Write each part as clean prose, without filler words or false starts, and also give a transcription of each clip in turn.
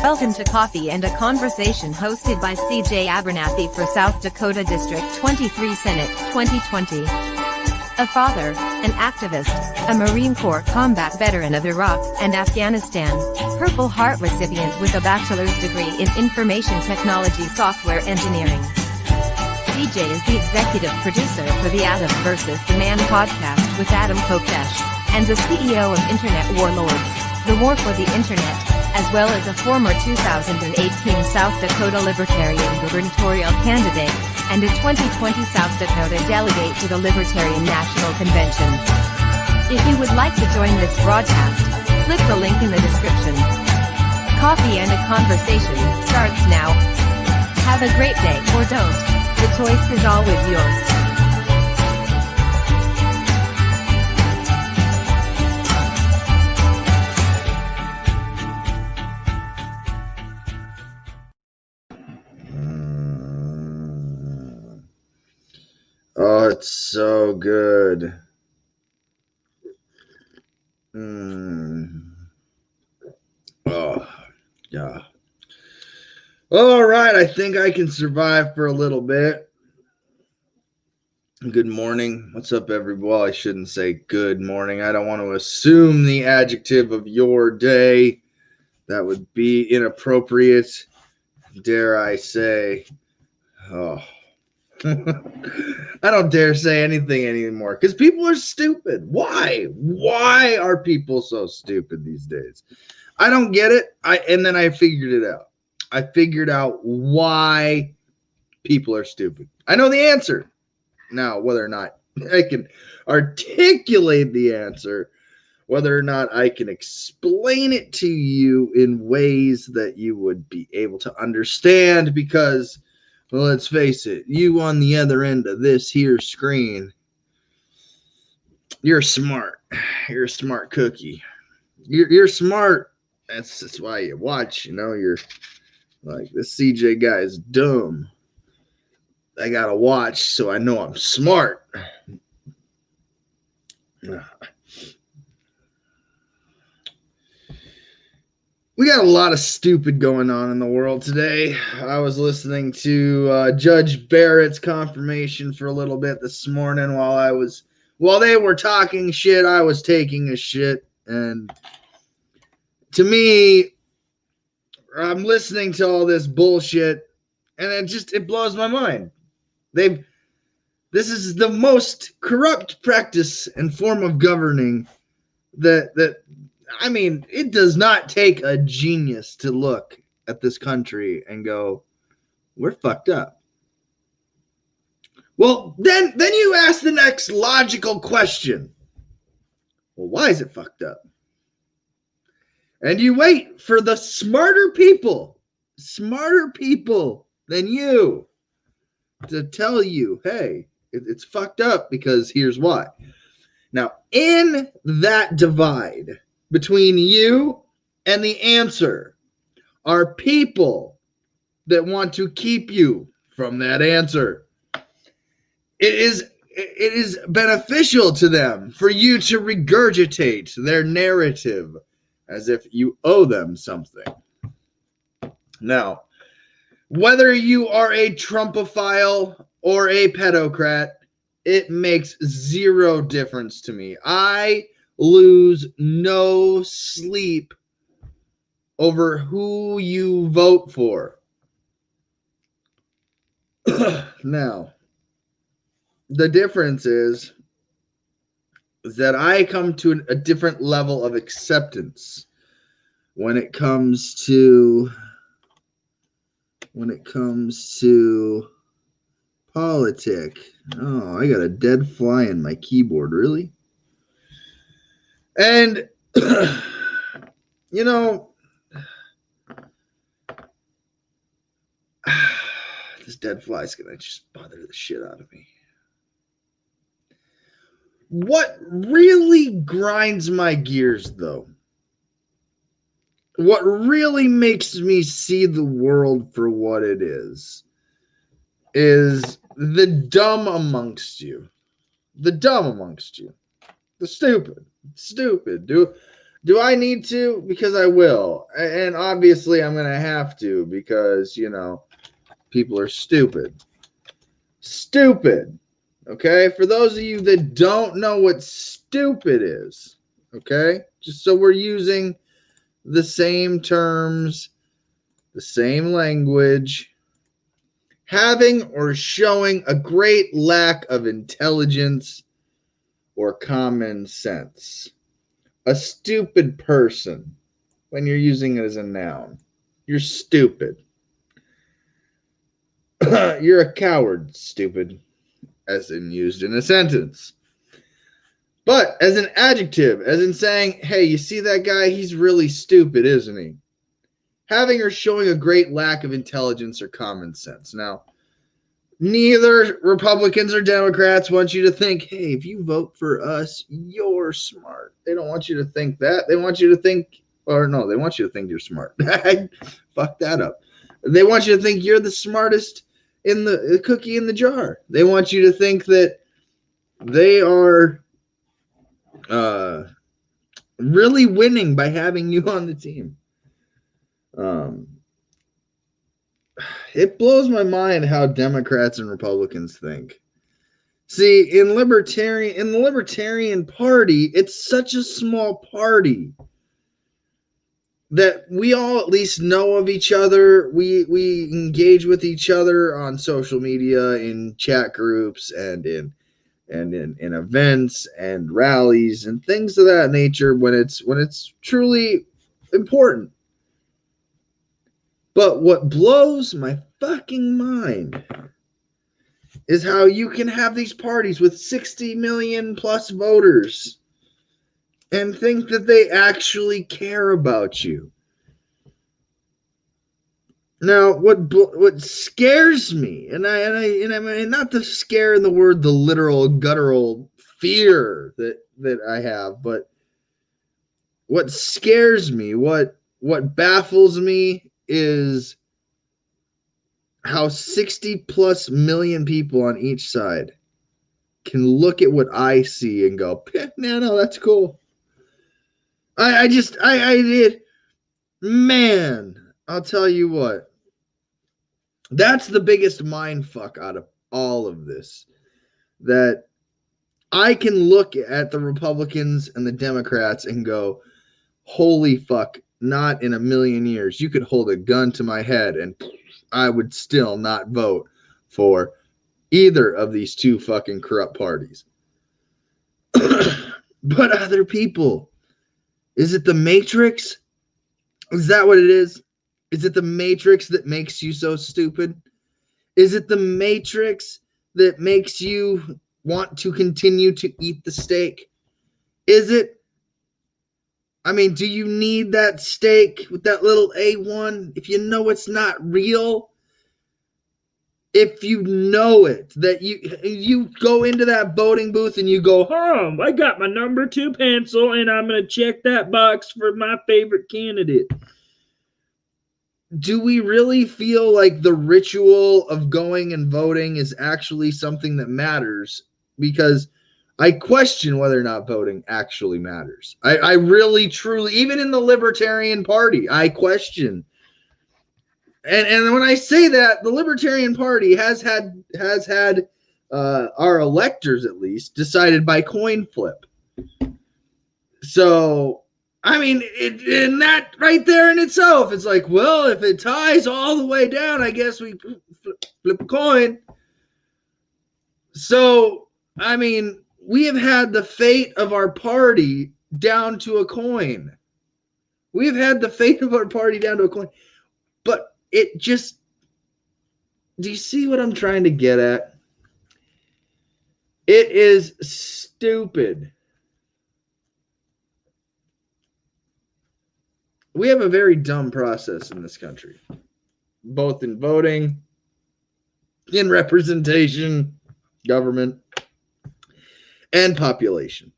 Welcome to Coffee and a Conversation hosted by CJ Abernathy for South Dakota District 23 Senate 2020. A father, an activist, a Marine Corps combat veteran of Iraq and Afghanistan, Purple Heart recipient with a bachelor's degree in information technology software engineering. CJ is the executive producer for the Adam vs. the Man podcast with Adam Kokesh, and the CEO of Internet Warlords, the War for the Internet, as well as a former 2018 South Dakota Libertarian gubernatorial candidate, and a 2020 South Dakota delegate to the Libertarian National Convention. If you would like to join this broadcast, click the link in the description. Coffee and a Conversation starts now. Have a great day or don't. The choice is always yours. Oh, it's so good. Oh, yeah. All right, I think I can survive for a little bit. Good morning. What's up, everybody? Well, I shouldn't say good morning. I don't want to assume the adjective of your day. That would be inappropriate. Dare I say, oh. I don't dare say anything anymore because people are stupid. Why? Why are people so stupid these days? I don't get it. And then I figured it out. I figured out why people are stupid. I know the answer. Now, whether or not I can articulate the answer, whether or not I can explain it to you in ways that you would be able to understand, because well, let's face it, you on the other end of this here screen, you're smart. You're a smart cookie. You're smart. That's why you watch, you're like, this CJ guy is dumb. I gotta watch so I know I'm smart. We got a lot of stupid going on in the world today. I was listening to Judge Barrett's confirmation for a little bit this morning while they were talking shit, I was taking a shit. And to me, I'm listening to all this bullshit and it blows my mind. This is the most corrupt practice and form of governing that I mean, it does not take a genius to look at this country and go, we're fucked up. Well, then you ask the next logical question. Well, why is it fucked up? And you wait for the smarter people than you to tell you, hey, it's fucked up because here's why. Now, in that divide between you and the answer are people that want to keep you from that answer. It is beneficial to them for you to regurgitate their narrative as if you owe them something. Now, whether you are a Trumpophile or a pedocrat, it makes zero difference to me. I lose no sleep over who you vote for. Now, the difference is that I come to a different level of acceptance when it comes to politics. Oh, I got a dead fly in my keyboard, really? And, this dead fly is going to just bother the shit out of me. What really grinds my gears, though, what really makes me see the world for what it is the dumb amongst you. The dumb amongst you. The stupid. Do I need to? Because I will. And obviously I'm going to have to because, people are stupid. Stupid. Okay? For those of you that don't know what stupid is, okay? Just so we're using the same terms, the same language. Having or showing a great lack of intelligence or common sense. A stupid person, when you're using it as a noun, you're stupid. You're a coward, stupid, as in used in a sentence. But as an adjective, as in saying, hey, you see that guy? He's really stupid, isn't he? Having or showing a great lack of intelligence or common sense. Now, neither Republicans or Democrats want you to think, hey, if you vote for us, you're smart. They don't want you to think that. They want you to think, or no, they want you to think you're smart. Fuck that up. They want you to think you're the smartest in the cookie in the jar. They want you to think that they are really winning by having you on the team. It blows my mind how Democrats and Republicans think. See, in the Libertarian Party, it's such a small party that we all at least know of each other. We engage with each other on social media, in chat groups, and in events and rallies and things of that nature when it's truly important. But what blows my fucking mind is how you can have these parties with 60 million plus voters and think that they actually care about you. Now, what scares me, and I mean not the scare in the word, the literal guttural fear that I have, but what scares me, what baffles me is how 60 plus million people on each side can look at what I see and go, no, that's cool. I did. Man, I'll tell you what. That's the biggest mind fuck out of all of this. That I can look at the Republicans and the Democrats and go, holy fuck, not in a million years. You could hold a gun to my head and I would still not vote for either of these two fucking corrupt parties. But other people, is it the Matrix? Is that what it is? Is it the Matrix that makes you so stupid? Is it the Matrix that makes you want to continue to eat the steak? Is it? I mean, do you need that steak with that little A1 if you know it's not real? If you know it, that you go into that voting booth and you go, I got my number 2 pencil and I'm going to check that box for my favorite candidate. Do we really feel like the ritual of going and voting is actually something that matters? Because I question whether or not voting actually matters. I really, truly, even in the Libertarian Party, I question. And when I say that, the Libertarian Party has had our electors, at least, decided by coin flip. So, I mean, and that right there in itself, it's like, well, if it ties all the way down, I guess we flip a coin. So, I mean, we have had the fate of our party down to a coin. We've had the fate of our party down to a coin. But it just, do you see what I'm trying to get at? It is stupid. We have a very dumb process in this country, both in voting, in representation, government, and population.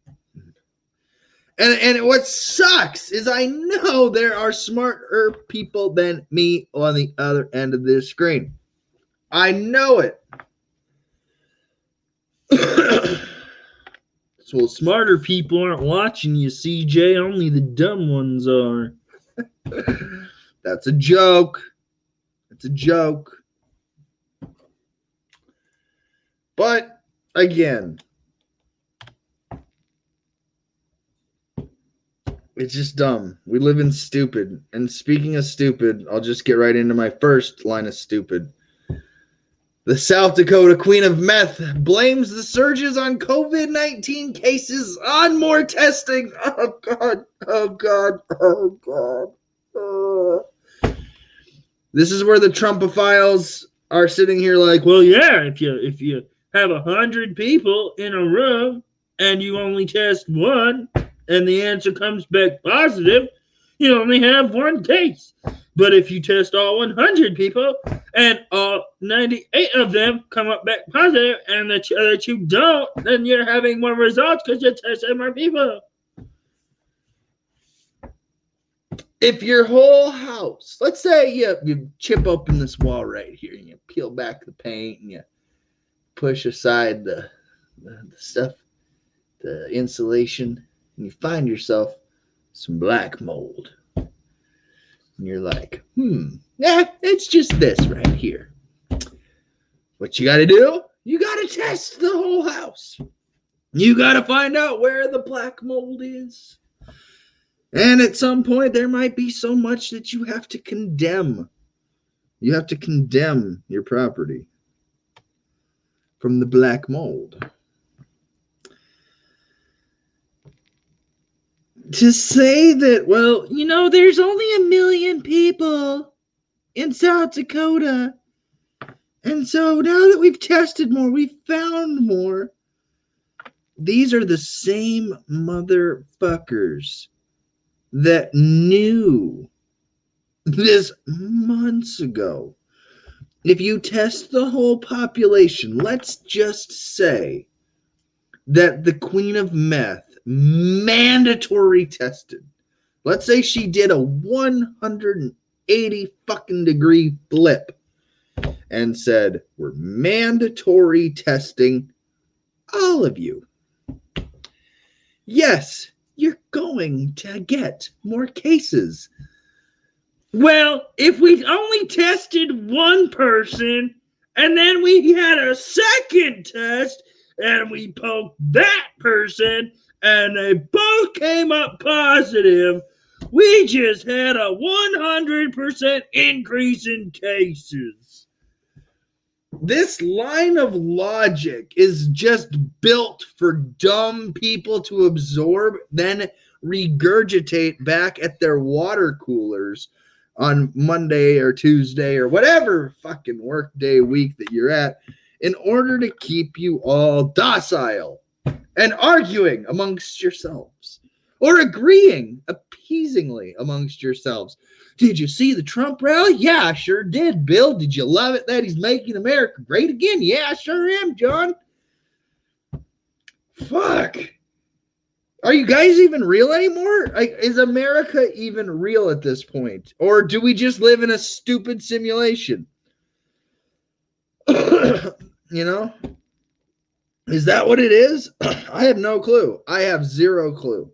And what sucks is I know there are smarter people than me on the other end of this screen. I know it. Well, smarter people aren't watching you, CJ. Only the dumb ones are. That's a joke. It's a joke. But again, it's just dumb. We live in stupid. And speaking of stupid, I'll just get right into my first line of stupid. The South Dakota Queen of Meth blames the surges on COVID-19 cases on more testing. Oh, God. Oh, God. Oh, God. This is where the Trumpophiles are sitting here like, well, yeah, if you have 100 people in a room and you only test one and the answer comes back positive, you only have one case. But if you test all 100 people and all 98 of them come up back positive and that you don't, then you're having more results because you're testing more people. If your whole house, let's say you chip open this wall right here and you peel back the paint and you push aside the stuff, the insulation, and you find yourself some black mold. And you're like, yeah, it's just this right here. What you got to do? You got to test the whole house. You got to find out where the black mold is. And at some point, there might be so much that you have to condemn. You have to condemn your property from the black mold. To say that, well, you know, there's only 1 million people in South Dakota. And so now that we've tested more, we've found more. These are the same motherfuckers that knew this months ago. If you test the whole population, let's just say that the Queen of Meth mandatory tested. Let's say she did a 180 fucking degree flip and said, we're mandatory testing all of you. Yes, you're going to get more cases. Well, if we only tested one person and then we had a second test and we poked that person and they both came up positive, we just had a 100% increase in cases. This line of logic is just built for dumb people to absorb, then regurgitate back at their water coolers on Monday or Tuesday or whatever fucking work day week that you're at in order to keep you all docile and arguing amongst yourselves or agreeing appeasingly amongst yourselves. Did you see the Trump rally? Yeah, I sure did, Bill. Did you love it that he's making America great again? Yeah, I sure am, John. Fuck. Are you guys even real anymore? Is America even real at this point? Or do we just live in a stupid simulation? You know? Is that what it is? I have no clue. I have zero clue.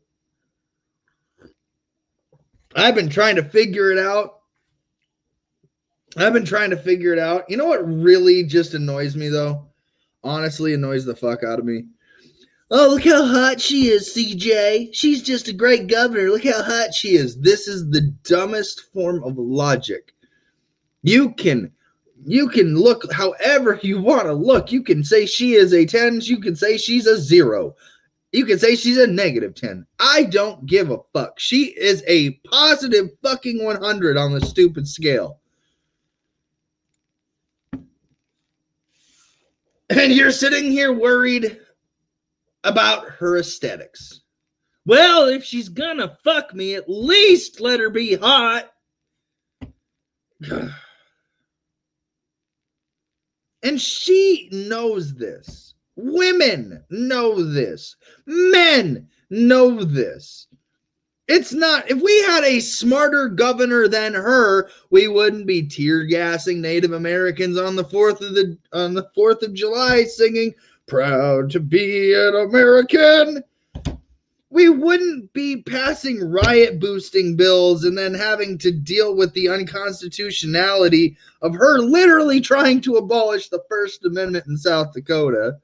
I've been trying to figure it out. You know what really just annoys me, though? Honestly, annoys the fuck out of me. Oh, look how hot she is, CJ. She's just a great governor. Look how hot she is. This is the dumbest form of logic. You can look however you want to look. You can say she is a 10. You can say she's a 0. You can say she's a -10. I don't give a fuck. She is a positive fucking 100 on the stupid scale. And you're sitting here worried about her aesthetics. Well, if she's gonna fuck me, at least let her be hot. And she knows this. Women know this. Men know this. It's not, if we had a smarter governor than her, we wouldn't be tear gassing Native Americans on the 4th of July singing proud to be an American, we wouldn't be passing riot boosting bills and then having to deal with the unconstitutionality of her literally trying to abolish the First Amendment in South Dakota.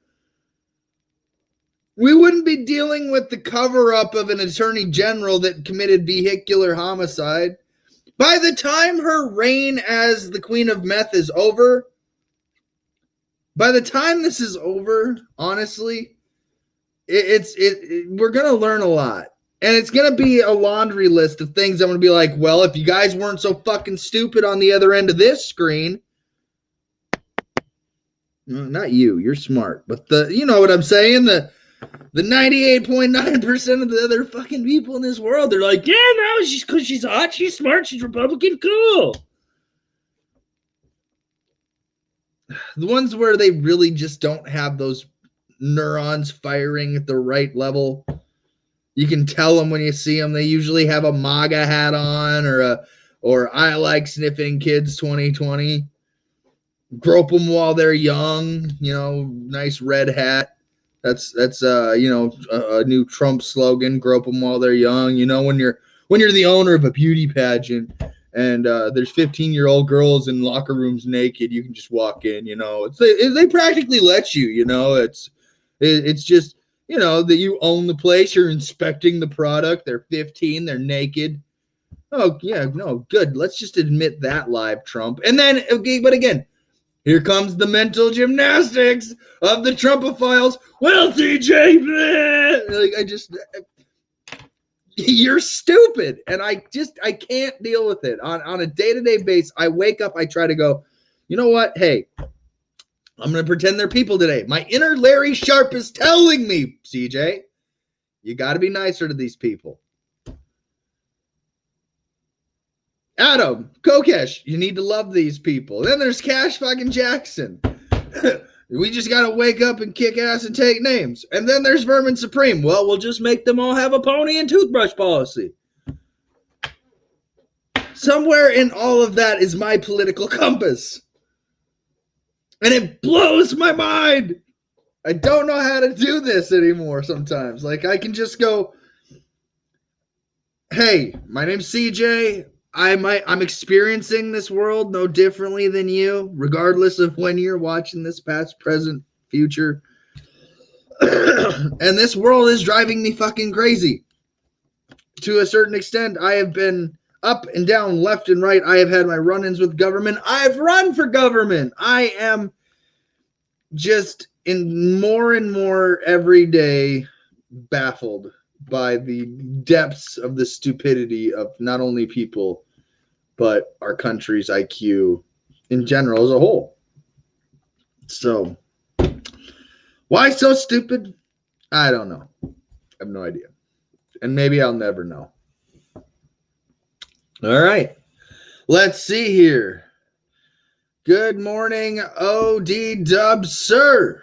We wouldn't be dealing with the cover-up of an attorney general that committed vehicular homicide. By the time her reign as the Queen of Meth is over, by the time this is over, honestly, we're going to learn a lot. And it's going to be a laundry list of things I'm going to be like, well, if you guys weren't so fucking stupid on the other end of this screen. No, not you. You're smart. But you know what I'm saying? The 98.9% of the other fucking people in this world, they're like, yeah, no, because she's hot, she's smart, she's Republican, cool. The ones where they really just don't have those neurons firing at the right level, you can tell them when you see them. They usually have a MAGA hat on or I like sniffing kids 2020. Grope them while they're young, nice red hat. That's a new Trump slogan, grope them while they're young. When you're the owner of a beauty pageant and there's 15-year-old girls in locker rooms naked, you can just walk in, they practically let you, it's just, that you own the place, you're inspecting the product, they're 15, they're naked. Oh, yeah, no, good. Let's just admit that live, Trump. And then, okay, but again, here comes the mental gymnastics of the Trumpophiles. Well, TJ, you're stupid. And I can't deal with it. On a day-to-day basis, I wake up, I try to go, you know what? Hey, I'm going to pretend they're people today. My inner Larry Sharp is telling me, CJ, you got to be nicer to these people. Adam, Kokesh, you need to love these people. Then there's Cash fucking Jackson. We just got to wake up and kick ass and take names. And then there's Vermin Supreme. Well, we'll just make them all have a pony and toothbrush policy. Somewhere in all of that is my political compass. And it blows my mind. I don't know how to do this anymore sometimes. Like, I can just go, hey, my name's CJ. I'm experiencing this world no differently than you, regardless of when you're watching this, past, present, future. And this world is driving me fucking crazy. To a certain extent, I have been up and down, left and right. I have had my run-ins with government. I've run for government. I am just in more and more every day baffled by the depths of the stupidity of not only people, but our country's IQ in general as a whole. So, why so stupid? I don't know. I have no idea. And maybe I'll never know. All right. Let's see here. Good morning, OD Dubs, sir.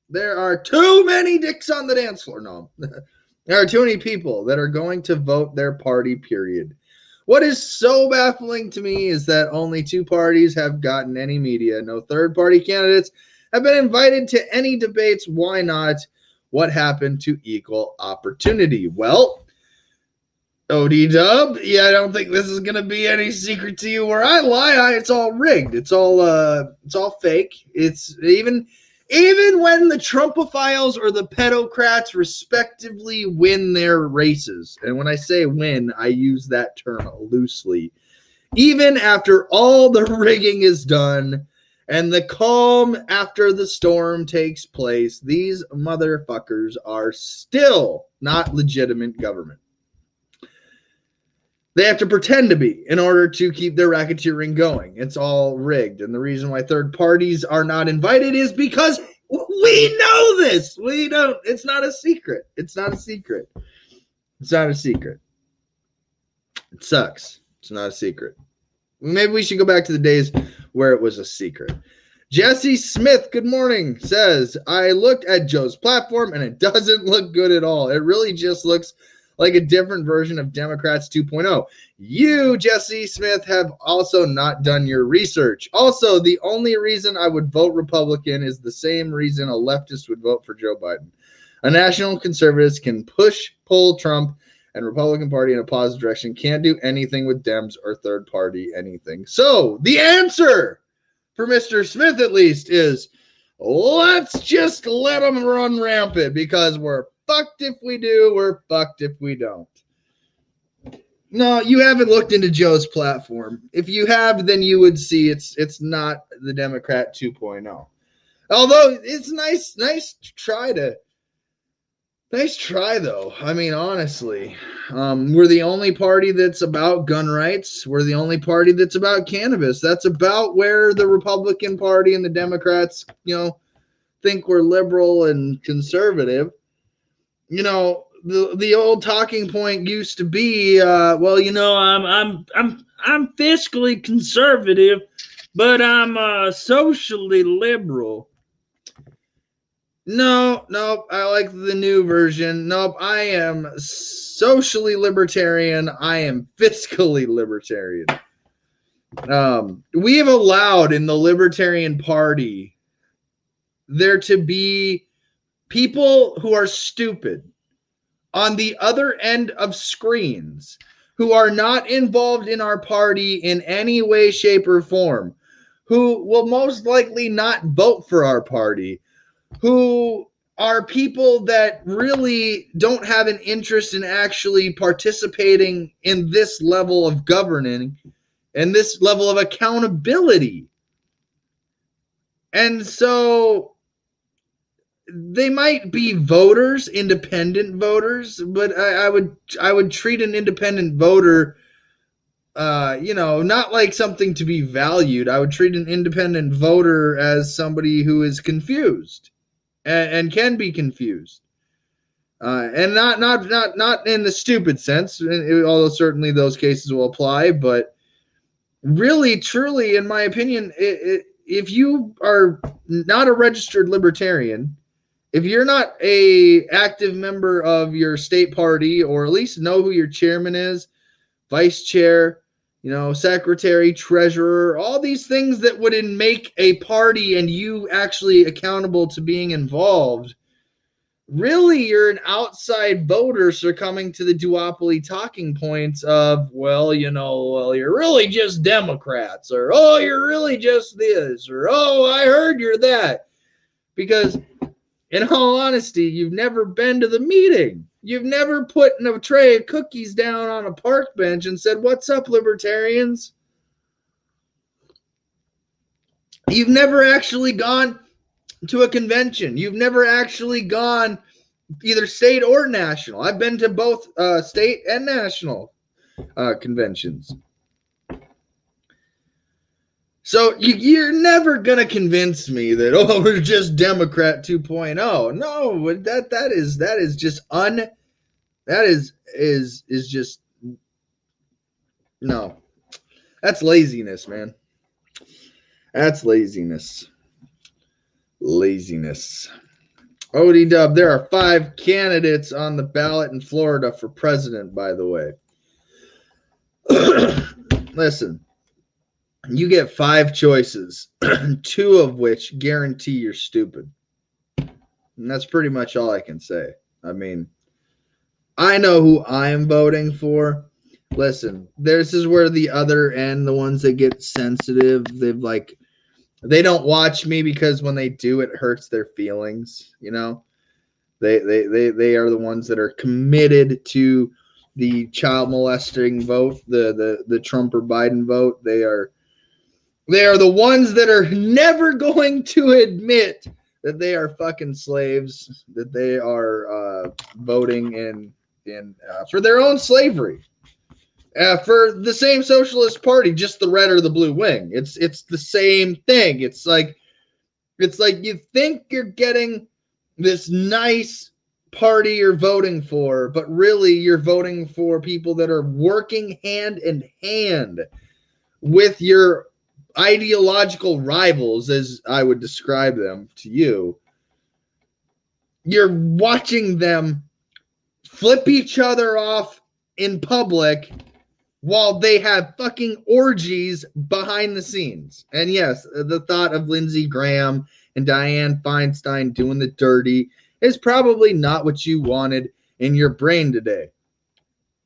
There are too many dicks on the dance floor. No. There are too many people that are going to vote their party, period. What is so baffling to me is that only two parties have gotten any media. No third-party candidates have been invited to any debates. Why not? What happened to equal opportunity? Well, OD Dub, yeah, I don't think this is going to be any secret to you where I lie. It's all rigged. It's all fake. It's even when the Trumpophiles or the pedocrats respectively win their races, and when I say win, I use that term loosely, even after all the rigging is done and the calm after the storm takes place, these motherfuckers are still not legitimate government. They have to pretend to be in order to keep their racketeering going. It's all rigged. And the reason why third parties are not invited is because we know this. We don't. It's not a secret. It's not a secret. It's not a secret. It sucks. It's not a secret. Maybe we should go back to the days where it was a secret. Jesse Smith, good morning, says, I looked at Joe's platform and it doesn't look good at all. It really just looks like a different version of Democrats 2.0. You, Jesse Smith, have also not done your research. Also, the only reason I would vote Republican is the same reason a leftist would vote for Joe Biden. A national conservatives can pull Trump and Republican Party in a positive direction, can't do anything with Dems or third party anything. So the answer for Mr. Smith, at least, is let's just let them run rampant, because we're fucked if we do, we're fucked if we don't. No, you haven't looked into Joe's platform. If you have, then you would see it's not the Democrat 2.0. Although it's nice try though. I mean, honestly, we're the only party that's about gun rights. We're the only party that's about cannabis. That's about where the Republican Party and the Democrats, think we're liberal and conservative. The old talking point used to be, I'm fiscally conservative, but I'm socially liberal. No, I like the new version. Nope, I am socially libertarian. I am fiscally libertarian. We have allowed in the Libertarian Party there to be people who are stupid on the other end of screens who are not involved in our party in any way, shape, or form, who will most likely not vote for our party, who are people that really don't have an interest in actually participating in this level of governing and this level of accountability. And so they might be voters, independent voters, but I would treat an independent voter not like something to be valued. I would treat an independent voter as somebody who is confused. And can be confused, and not in the stupid sense, although certainly those cases will apply. But really, truly, in my opinion, if you are not a registered libertarian, if you're not a active member of your state party, or at least know who your chairman is, vice chair, secretary, treasurer, all these things that would make a party and you actually accountable to being involved, really you're an outside voter succumbing to the duopoly talking points of, you're really just Democrats, or, oh, you're really just this, or, oh, I heard you're that. Because in all honesty, you've never been to the meeting. You've never put a tray of cookies down on a park bench and said, "What's up, libertarians?" You've never actually gone to a convention. You've never actually gone either state or national. I've been to both state and national conventions. So you're never going to convince me that, oh, we're just Democrat 2.0. No, that is just is just, no. That's laziness, man. That's laziness. OD Dub, there are 5 candidates on the ballot in Florida for president, by the way. Listen. You get 5 choices, 2 of which guarantee you're stupid. And that's pretty much all I can say. I mean, I know who I am voting for. Listen, this is where the other end, the ones that get sensitive, they don't watch me because when they do, it hurts their feelings, They are the ones that are committed to the child molesting vote, the Trump or Biden vote. They are the ones that are never going to admit that they are fucking slaves, that they are voting in for their own slavery, for the same socialist party, just the red or the blue wing. It's the same thing. It's like you think you're getting this nice party you're voting for, but really you're voting for people that are working hand in hand with your ideological rivals, as I would describe them to you. You're watching them flip each other off in public while they have fucking orgies behind the scenes. And yes, the thought of Lindsey Graham and Dianne Feinstein doing the dirty is probably not what you wanted in your brain today.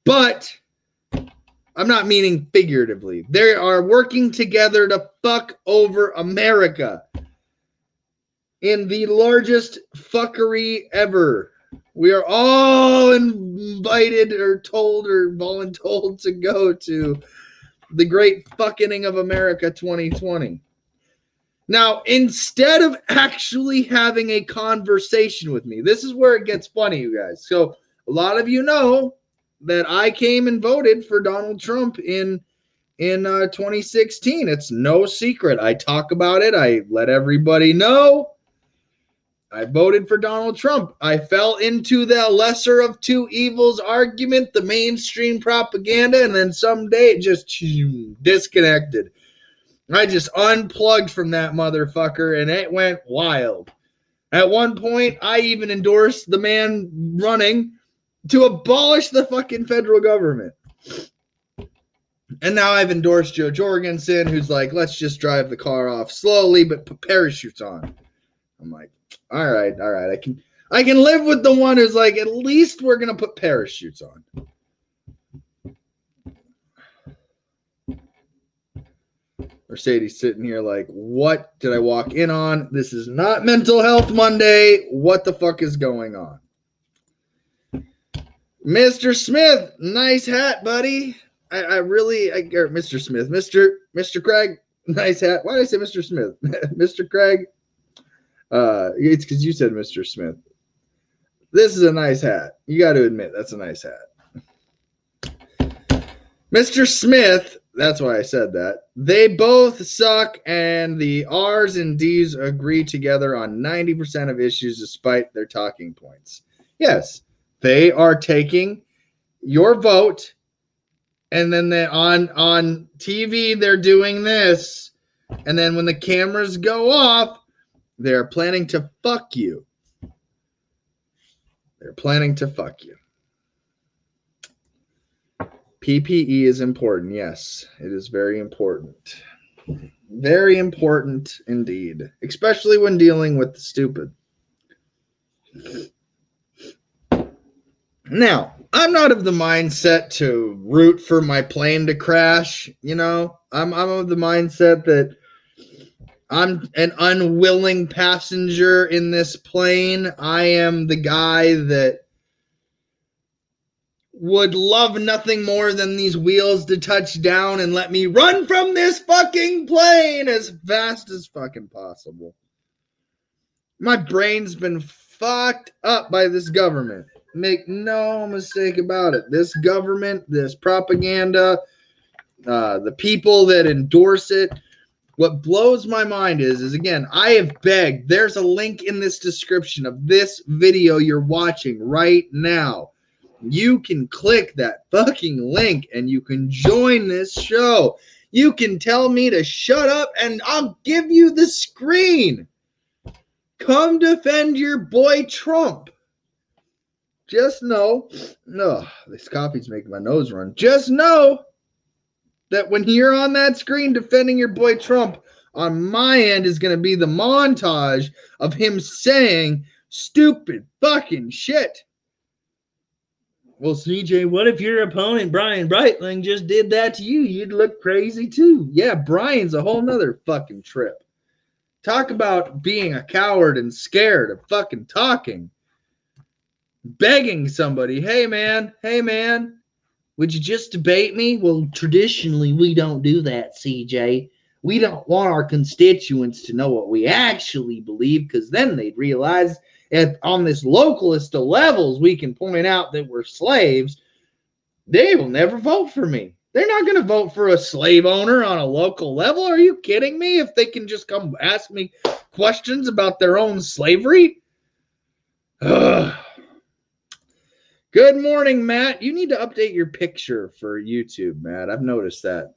But I'm not meaning figuratively. They are working together to fuck over America in the largest fuckery ever. We are all invited or told or voluntold to go to the great fucking of America 2020. Now, instead of actually having a conversation with me, this is where it gets funny, you guys. So a lot of you know that I came and voted for Donald Trump in 2016. It's no secret. I talk about it. I let everybody know. I voted for Donald Trump. I fell into the lesser of two evils argument, the mainstream propaganda, and then someday it just disconnected. I just unplugged from that motherfucker, and it went wild. At one point, I even endorsed the man running to abolish the fucking federal government. And now I've endorsed Joe Jorgensen, who's like, let's just drive the car off slowly, but put parachutes on. I'm like, all right. I can live with the one who's like, at least we're going to put parachutes on. Mercedes sitting here like, what did I walk in on? This is not Mental Health Monday. What the fuck is going on? Mr. Smith, nice hat, buddy. Mr. Smith, Mr. Craig, nice hat. Why did I say Mr. Smith? Mr. Craig, it's because you said Mr. Smith. This is a nice hat. You got to admit, that's a nice hat. Mr. Smith, that's why I said that. They both suck, and the R's and D's agree together on 90% of issues despite their talking points. Yes, they are taking your vote, and then they on TV they're doing this, and then when the cameras go off, they're planning to fuck you. They're planning to fuck you. PPE is important. Yes, it is very important. Very important indeed, especially when dealing with the stupid. Now, I'm not of the mindset to root for my plane to crash. You know, I'm of the mindset that I'm an unwilling passenger in this plane. I am the guy that would love nothing more than these wheels to touch down and let me run from this fucking plane as fast as fucking possible. My brain's been fucked up by this government. Make no mistake about it. This government, this propaganda, the people that endorse it. What blows my mind is again, I have begged. There's a link in this description of this video you're watching right now. You can click that fucking link and you can join this show. You can tell me to shut up and I'll give you the screen. Come defend your boy Trump. Just know, no, this coffee's making my nose run. Just know that when you're on that screen defending your boy Trump, on my end is going to be the montage of him saying stupid fucking shit. Well, CJ, what if your opponent, Brian Breitling, just did that to you? You'd look crazy too. Yeah, Brian's a whole nother fucking trip. Talk about being a coward and scared of fucking talking. Begging somebody, hey man, would you just debate me? Well, traditionally, we don't do that, CJ. We don't want our constituents to know what we actually believe, because then they'd realize if on this localist of levels we can point out that we're slaves, they will never vote for me. They're not going to vote for a slave owner on a local level. Are you kidding me? If they can just come ask me questions about their own slavery? Ugh. Good morning, Matt. You need to update your picture for YouTube, Matt. I've noticed that.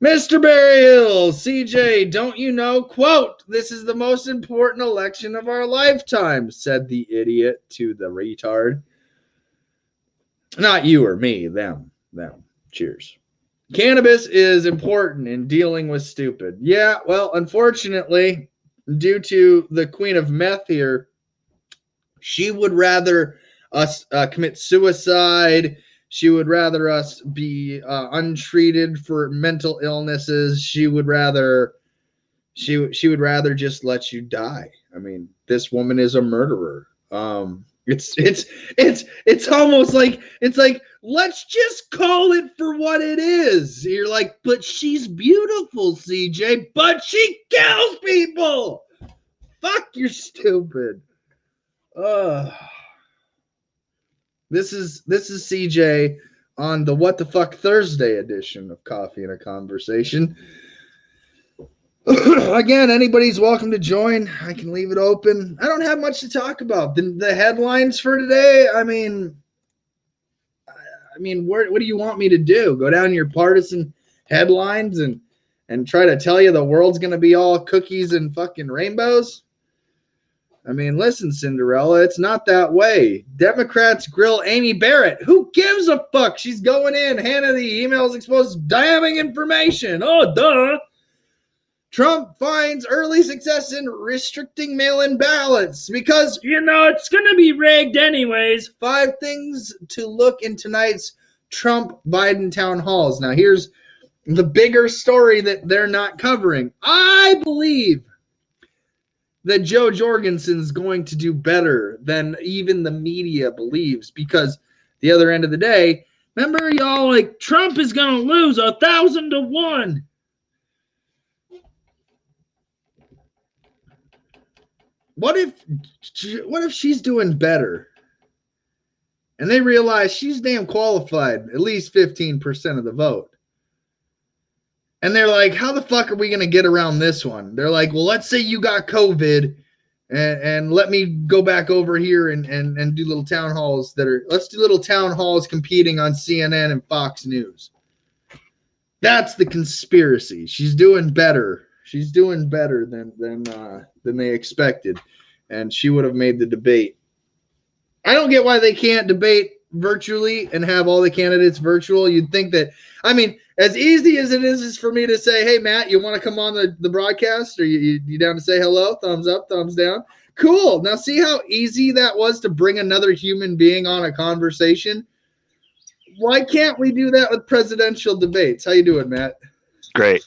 Mr. Berryhill, CJ, don't you know, quote, this is the most important election of our lifetime, said the idiot to the retard. Not you or me, them. Cheers. Cannabis is important in dealing with stupid. Yeah, well, unfortunately, due to the queen of meth here, she would rather us commit suicide. She would rather us be untreated for mental illnesses. She would rather just let you die. I mean, this woman is a murderer. It's almost like let's just call it for what it is. You're like, but she's beautiful, CJ, but she kills people. Fuck, you're stupid. This is CJ on the What the Fuck Thursday edition of Coffee and a Conversation. Again, anybody's welcome to join. I can leave it open. I don't have much to talk about. The headlines for today, I mean, what do you want me to do? Go down your partisan headlines and try to tell you the world's going to be all cookies and fucking rainbows? I mean, listen, Cinderella, it's not that way. Democrats grill Amy Barrett. Who gives a fuck? She's going in. Hannity emails exposed damning information. Oh, duh. Trump finds early success in restricting mail-in ballots because, it's going to be rigged anyways. 5 things to look in tonight's Trump-Biden town halls. Now, here's the bigger story that they're not covering. I believe that Joe Jorgensen's going to do better than even the media believes, because the other end of the day, remember y'all like Trump is going to lose 1,000 to 1. What if she's doing better and they realize she's damn qualified, at least 15% of the vote? And they're like, how the fuck are we going to get around this one? They're like, well, let's say you got COVID and let me go back over here and do little town halls let's do little town halls competing on CNN and Fox News. That's the conspiracy. She's doing better. She's doing better than they expected, and she would have made the debate. I don't get why they can't debate virtually and have all the candidates virtual. You'd think that, I mean, as easy as it is for me to say, hey, Matt, you want to come on the broadcast? Or you down to say hello? Thumbs up, thumbs down. Cool. Now see how easy that was to bring another human being on a conversation? Why can't we do that with presidential debates? How you doing, Matt? Great.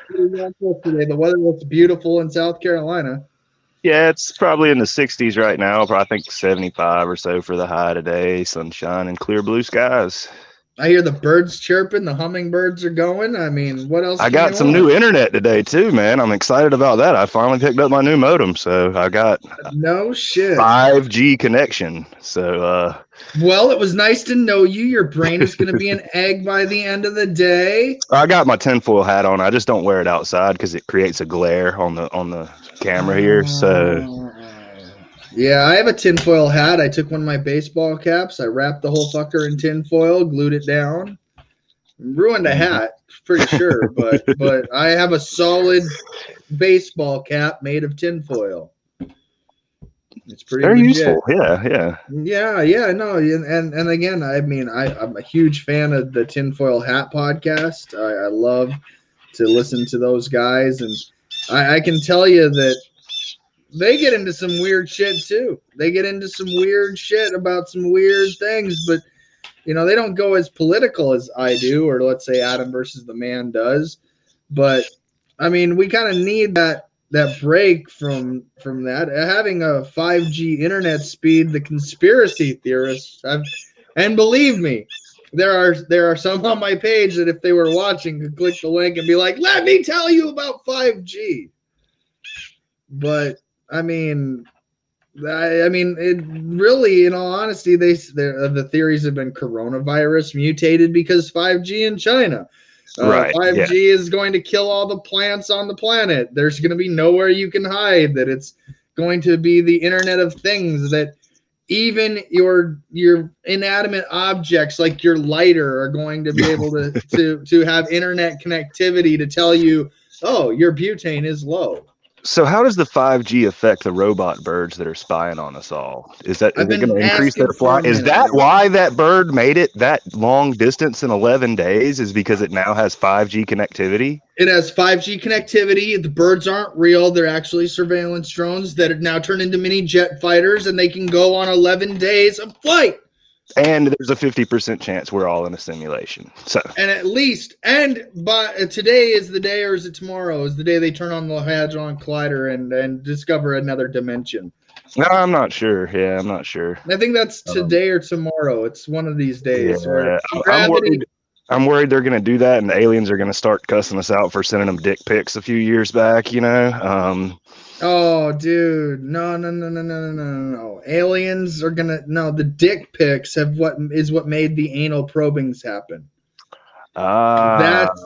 The weather looks beautiful in South Carolina. Yeah, it's probably in the 60s right now. I think 75 or so for the high today. Sunshine and clear blue skies. I hear the birds chirping. The hummingbirds are going. I mean, what else? I got some new internet today too, man. I'm excited about that. I finally picked up my new modem, so I got no shit 5G connection. So, well, it was nice to know you. Your brain is going to be an egg by the end of the day. I got my tinfoil hat on. I just don't wear it outside because it creates a glare on the camera here. So. Yeah, I have a tinfoil hat. I took one of my baseball caps. I wrapped the whole fucker in tinfoil, glued it down. Ruined a hat, pretty sure, but I have a solid baseball cap made of tinfoil. It's pretty very legit. useful. Yeah. No, and again, I mean, I'm a huge fan of the Tinfoil Hat podcast. I love to listen to those guys, and I can tell you that they get into some weird shit too. They get into some weird shit about some weird things, but they don't go as political as I do, or let's say Adam versus the Man does. But I mean, we kind of need that break from that. Having a 5G internet speed, the conspiracy theorists and believe me, there are some on my page that if they were watching could click the link and be like, let me tell you about 5G. But I mean, it really, in all honesty, the theories have been coronavirus mutated because 5G in China. Right. 5G is going to kill all the plants on the planet. There's going to be nowhere you can hide. That it's going to be the Internet of Things. That even your inanimate objects like your lighter are going to be able to have internet connectivity to tell you, oh, your butane is low. So how does the 5G affect the robot birds that are spying on us all? Is it I've going been to increase their asking for flight? a Is minute that now. why that bird made it that long distance in 11 days? Is because it now has 5G connectivity? It has 5G connectivity. The birds aren't real. They're actually surveillance drones that are now turned into mini jet fighters, and they can go on 11 days of flight. And there's a 50% chance we're all in a simulation. So And at least, and but today is the day, or is it tomorrow? Is the day they turn on the Hadron Collider and discover another dimension? no, I'm not sure. Yeah, I'm not sure. I think that's today or tomorrow. It's one of these days. Yeah, Where I'm gravity. I'm worried they're going to do that, and the aliens are going to start cussing us out for sending them dick pics a few years back. Oh, dude, no. Aliens are gonna no. The dick pics have what made the anal probings happen. That's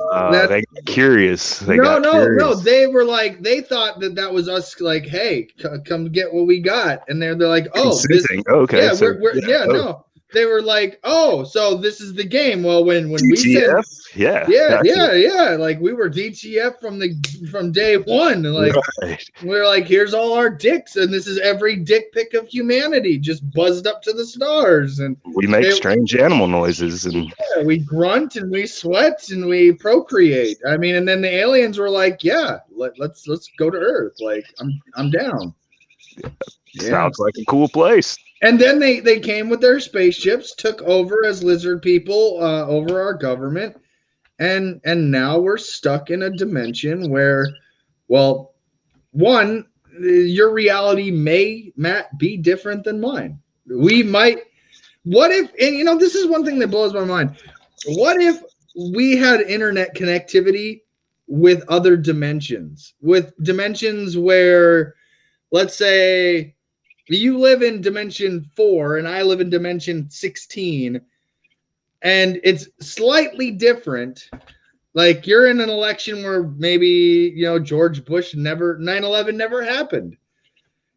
they got curious. They no. got curious. They were like, they thought that was us. Like, hey, come get what we got. And they're like, oh, this, Consenting. Okay, yeah, so, no. They were like, oh, so this is the game. Well, when we said, DTF? yeah, like we were DTF from day one. Like right. we're like, here's all our dicks, and this is every dick pic of humanity, just buzzed up to the stars. And We make strange animal noises, and yeah, we grunt and we sweat and we procreate. I mean, and then the aliens were like, yeah, let's go to Earth. Like, I'm down. sounds like a cool place. And then they came with their spaceships, took over as lizard people over our government, and now we're stuck in a dimension where, well, one, your reality may, Matt, be different than mine. We might. What if? And this is one thing that blows my mind. What if we had internet connectivity with other dimensions, where, let's say, you live in dimension 4 and I live in dimension 16, and it's slightly different. Like, you're in an election where maybe, George Bush 9/11 never happened.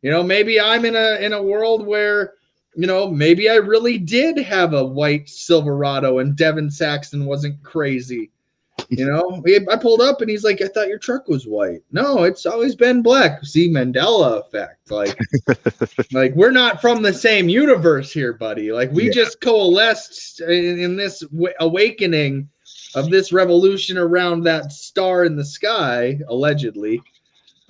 Maybe I'm in a world where, maybe I really did have a white Silverado and Devin Saxon wasn't crazy. I pulled up and he's like, I thought your truck was white. No, it's always been black. See, Mandela effect. Like we're not from the same universe here, buddy. Like we just coalesced in this awakening of this revolution around that star in the sky, allegedly.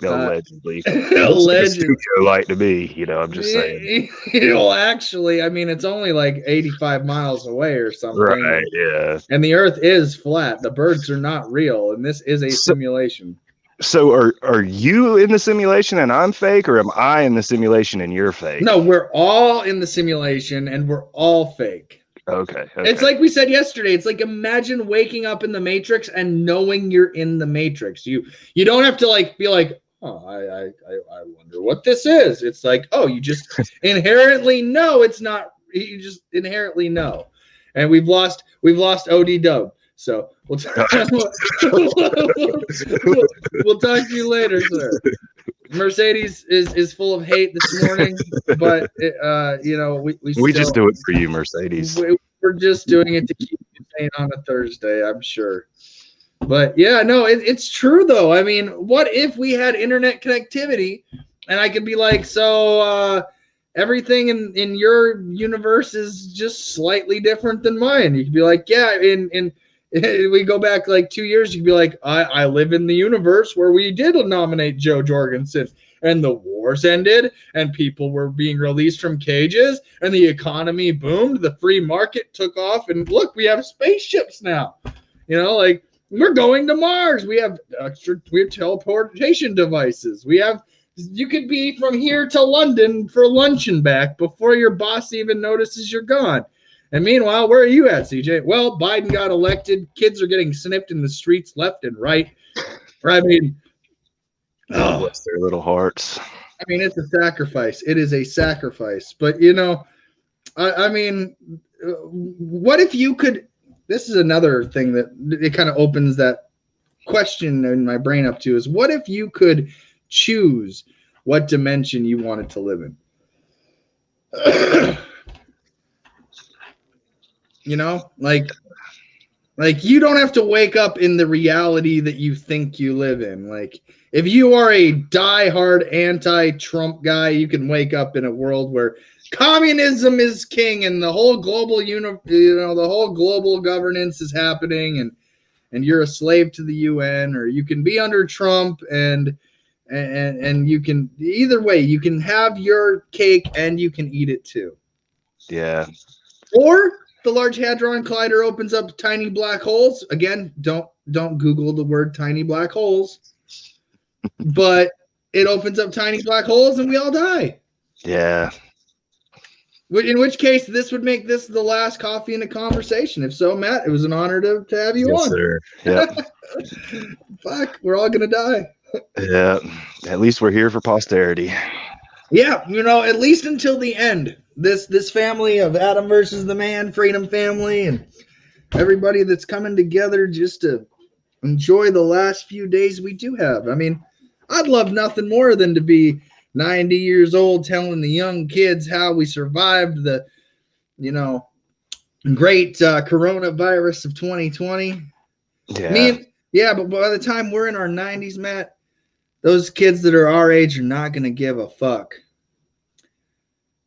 Allegedly. Allegedly. Like to be, I'm just saying. Actually, I mean, it's only like 85 miles away or something. Right, yeah. And the Earth is flat. The birds are not real, and this is a simulation. So are you in the simulation and I'm fake, or am I in the simulation and you're fake? No, we're all in the simulation, and we're all fake. Okay. It's like we said yesterday. It's like, imagine waking up in the Matrix and knowing you're in the Matrix. You don't have to be like, oh, I wonder what this is. It's like, oh, you just inherently know it's not. You just inherently know. And we've lost OD Dub. So we'll talk to you later, sir. Mercedes is full of hate this morning, but we just do it for you, Mercedes. We're just doing it to keep you sane on a Thursday, I'm sure. But yeah, no, it's true though. I mean, what if we had internet connectivity and I could be like, so everything in your universe is just slightly different than mine. You could be like, yeah, in we go back like 2 years, you could be like, I live in the universe where we did nominate Joe Jorgensen and the wars ended and people were being released from cages and the economy boomed, the free market took off, and look, we have spaceships now. We're going to Mars. We have teleportation devices. You could be from here to London for lunch and back before your boss even notices you're gone. And meanwhile, where are you at, CJ? Well, Biden got elected. Kids are getting snipped in the streets left and right. I mean, bless their little hearts. I mean, it's a sacrifice. It is a sacrifice. But, I mean, what if you could... This is another thing that it kind of opens that question in my brain up to, is what if you could choose what dimension you wanted to live in? Like, you don't have to wake up in the reality that you think you live in. Like, if you are a diehard anti-Trump guy, you can wake up in a world where communism is king and the whole global the whole global governance is happening, and you're a slave to the UN, or you can be under Trump and you can, either way, you can have your cake and you can eat it too. Yeah. Or the Large Hadron Collider opens up tiny black holes. Again, don't Google the word tiny black holes. But it opens up tiny black holes and we all die. Yeah. In which case, this would make this the last Coffee in a Conversation. If so, Matt, it was an honor to have you on. Sir. Yep. Fuck, we're all going to die. Yeah. At least we're here for posterity. Yeah, at least until the end. This family of Adam versus the Man, Freedom Family, and everybody that's coming together just to enjoy the last few days we do have. I mean, I'd love nothing more than to be 90 years old telling the young kids how we survived the, great coronavirus of 2020. Yeah. But by the time we're in our 90s, Matt, those kids that are our age are not going to give a fuck.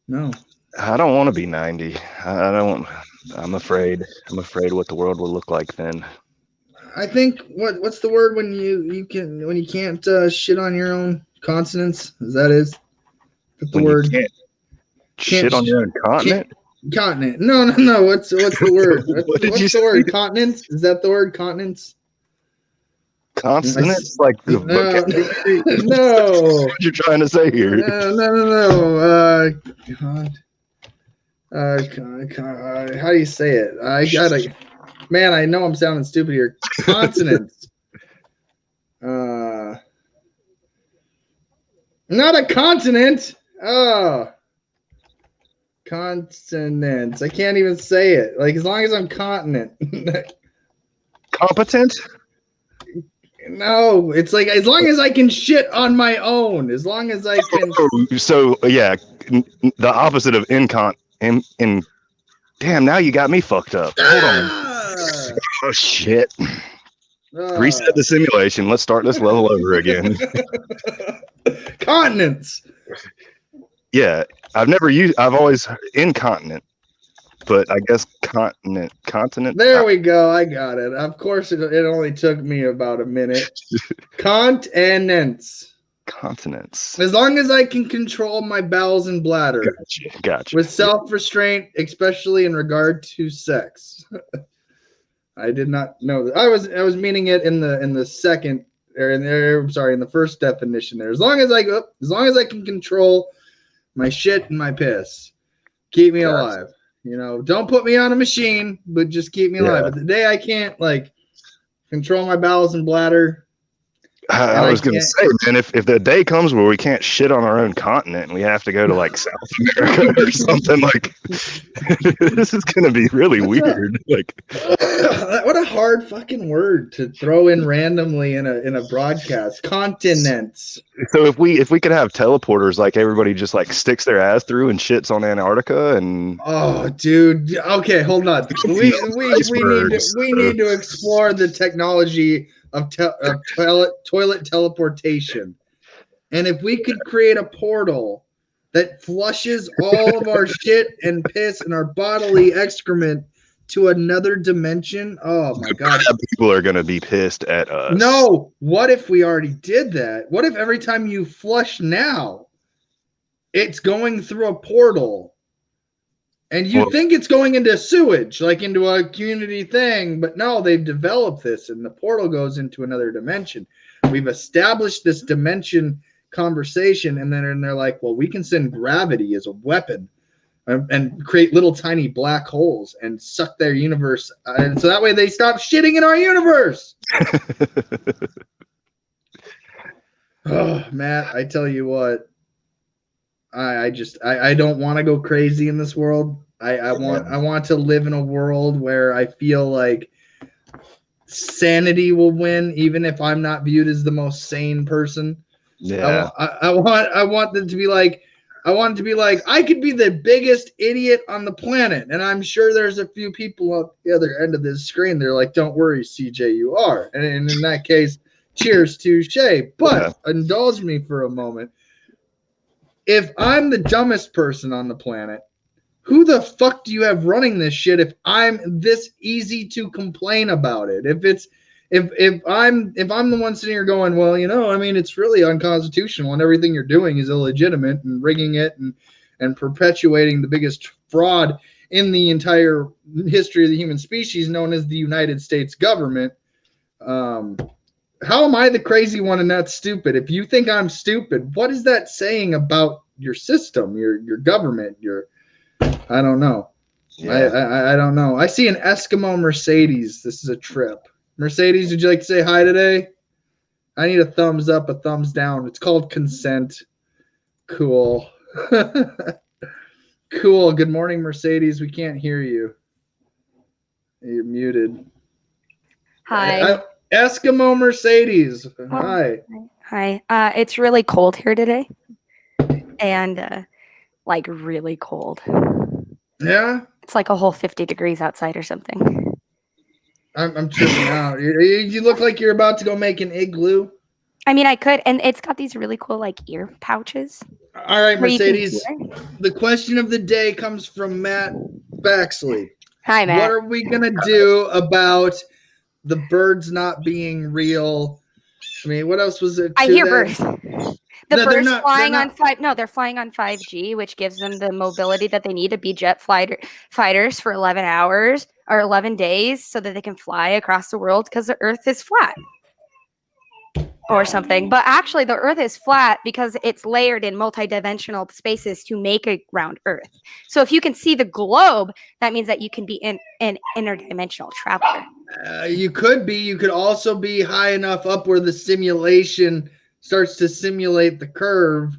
No. I don't want to be 90. I'm afraid what the world will look like then. I think what's the word when you can't shit on your own consonants? Is the When word? You can't shit on your own continent? Continent. No. What's the word? What did you what's the word? Continents? Is that the word? Continents? Consonants? Like the vocabulary? No. What you're trying to say here? No. How do you say it? Man, I know I'm sounding stupid here. Consonants. Not a continent. Oh. Consonants. I can't even say it. Like, as long as I'm continent. Competent? No, it's like, as long as I can shit on my own. As long as I can. So, yeah, the opposite of damn, now you got me fucked up. Hold on. Oh, shit. Reset the simulation. Let's start this level over again. Continents. Yeah, I've always incontinent, but I guess continent. There we go. I got it. Of course, it only took me about a minute. Continents. As long as I can control my bowels and bladder. Gotcha. With self-restraint, especially in regard to sex. I did not know that. I was meaning it in the second, or in the first definition there. As long as I can control my shit and my piss, keep me alive. Don't put me on a machine, but just keep me alive. But the day I can't control my bowels and bladder. I was going to say, man, if the day comes where we can't shit on our own continent and we have to go to South America or something, this is going to be really weird. What a hard fucking word to throw in randomly in a broadcast. Continents. So if we could have teleporters, everybody just sticks their ass through and shits on Antarctica and. Oh, dude. Okay, hold on. We need to explore the technology of toilet teleportation. And if we could create a portal that flushes all of our shit and piss and our bodily excrement to another dimension, oh my god, people are going to be pissed at us. No, what if we already did that? What if every time you flush now, it's going through a portal? And you think it's going into sewage, into a community thing, but no, they've developed this, and the portal goes into another dimension. We've established this dimension conversation, and then they're like, well, we can send gravity as a weapon and create little tiny black holes and suck their universe. And so that way they stop shitting in our universe. Oh, Matt, I tell you what. I don't want to go crazy in this world. I want to live in a world where I feel like sanity will win, even if I'm not viewed as the most sane person. Yeah. I want them to be like, I wanted to be like, I could be the biggest idiot on the planet. And I'm sure there's a few people at the other end of this screen. They're like, don't worry, CJ, you are. And in that case, cheers to Shay. But indulge me for a moment. If I'm the dumbest person on the planet, who the fuck do you have running this shit if I'm this easy to complain about it? If I'm the one sitting here going, well, I mean, it's really unconstitutional and everything you're doing is illegitimate and rigging it and perpetuating the biggest fraud in the entire history of the human species, known as the United States government. How am I the crazy one and not stupid? If you think I'm stupid, what is that saying about your system, your government, I don't know. Yeah. I don't know. I see an Eskimo Mercedes. This is a trip. Mercedes, would you like to say hi today? I need a thumbs up, a thumbs down. It's called consent. Cool. Cool. Good morning, Mercedes. We can't hear you. You're muted. Hi. Eskimo Mercedes. Hi. Hi. It's really cold here today. And like really cold. Yeah? It's like a whole 50 degrees outside or something. I'm tripping out. You look like you're about to go make an igloo. I mean, I could. And it's got these really cool like ear pouches. All right, Mercedes. The question of the day comes from Matt Baxley. Hi, Matt. What are we going to do about the birds not being real? I mean, what else was it? I hear birds. No, birds flying on they're flying on 5G, which gives them the mobility that they need to be jet fighters for 11 hours or 11 days so that they can fly across the world because the Earth is flat or something. But actually, the Earth is flat because it's layered in multidimensional spaces to make a round Earth. So if you can see the globe, that means that you can be an interdimensional traveler. You could be. You could also be high enough up where the simulation starts to simulate the curve,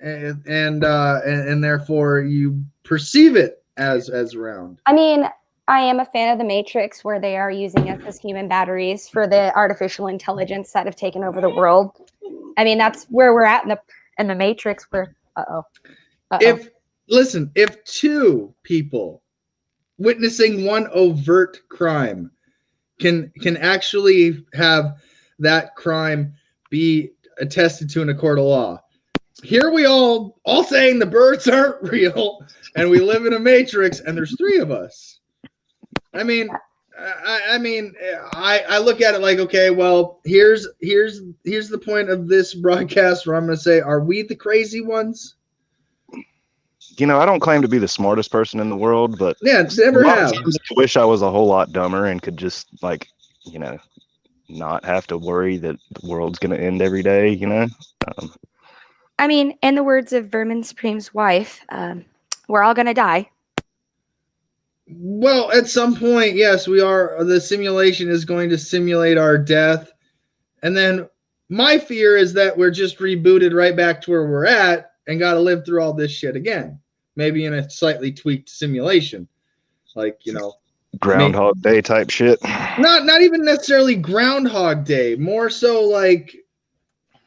and therefore you perceive it as round. I mean, I am a fan of the Matrix, where they are using us as human batteries for the artificial intelligence that have taken over the world. I mean, that's where we're at in the Matrix. Where if two people witnessing one overt crime can actually have that crime be attested to in a court of law. Here we all saying the birds aren't real and we live in a matrix and there's three of us. I mean, I look at it like, okay, well, here's the point of this broadcast where I'm going to say, are we the crazy ones? I don't claim to be the smartest person in the world, but yeah, never have. I wish I was a whole lot dumber and could just not have to worry that the world's going to end every day, I mean, in the words of Vermin Supreme's wife, we're all going to die. Well, at some point, yes, we are. The simulation is going to simulate our death. And then my fear is that we're just rebooted right back to where we're at and got to live through all this shit again. Maybe in a slightly tweaked simulation. Like, Groundhog Day type shit. Not even necessarily Groundhog Day. More so like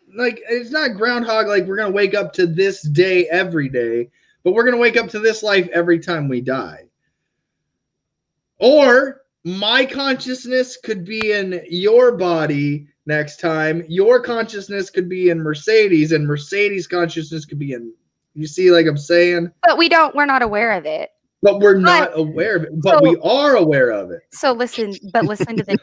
it's not Groundhog like we're going to wake up to this day every day, but we're going to wake up to this life every time we die. Or my consciousness could be in your body next time. Your consciousness could be in Mercedes, and Mercedes' consciousness could be in. You see, like I'm saying? But we're not aware of it. But we're not aware of it. But we are aware of it. So listen to the.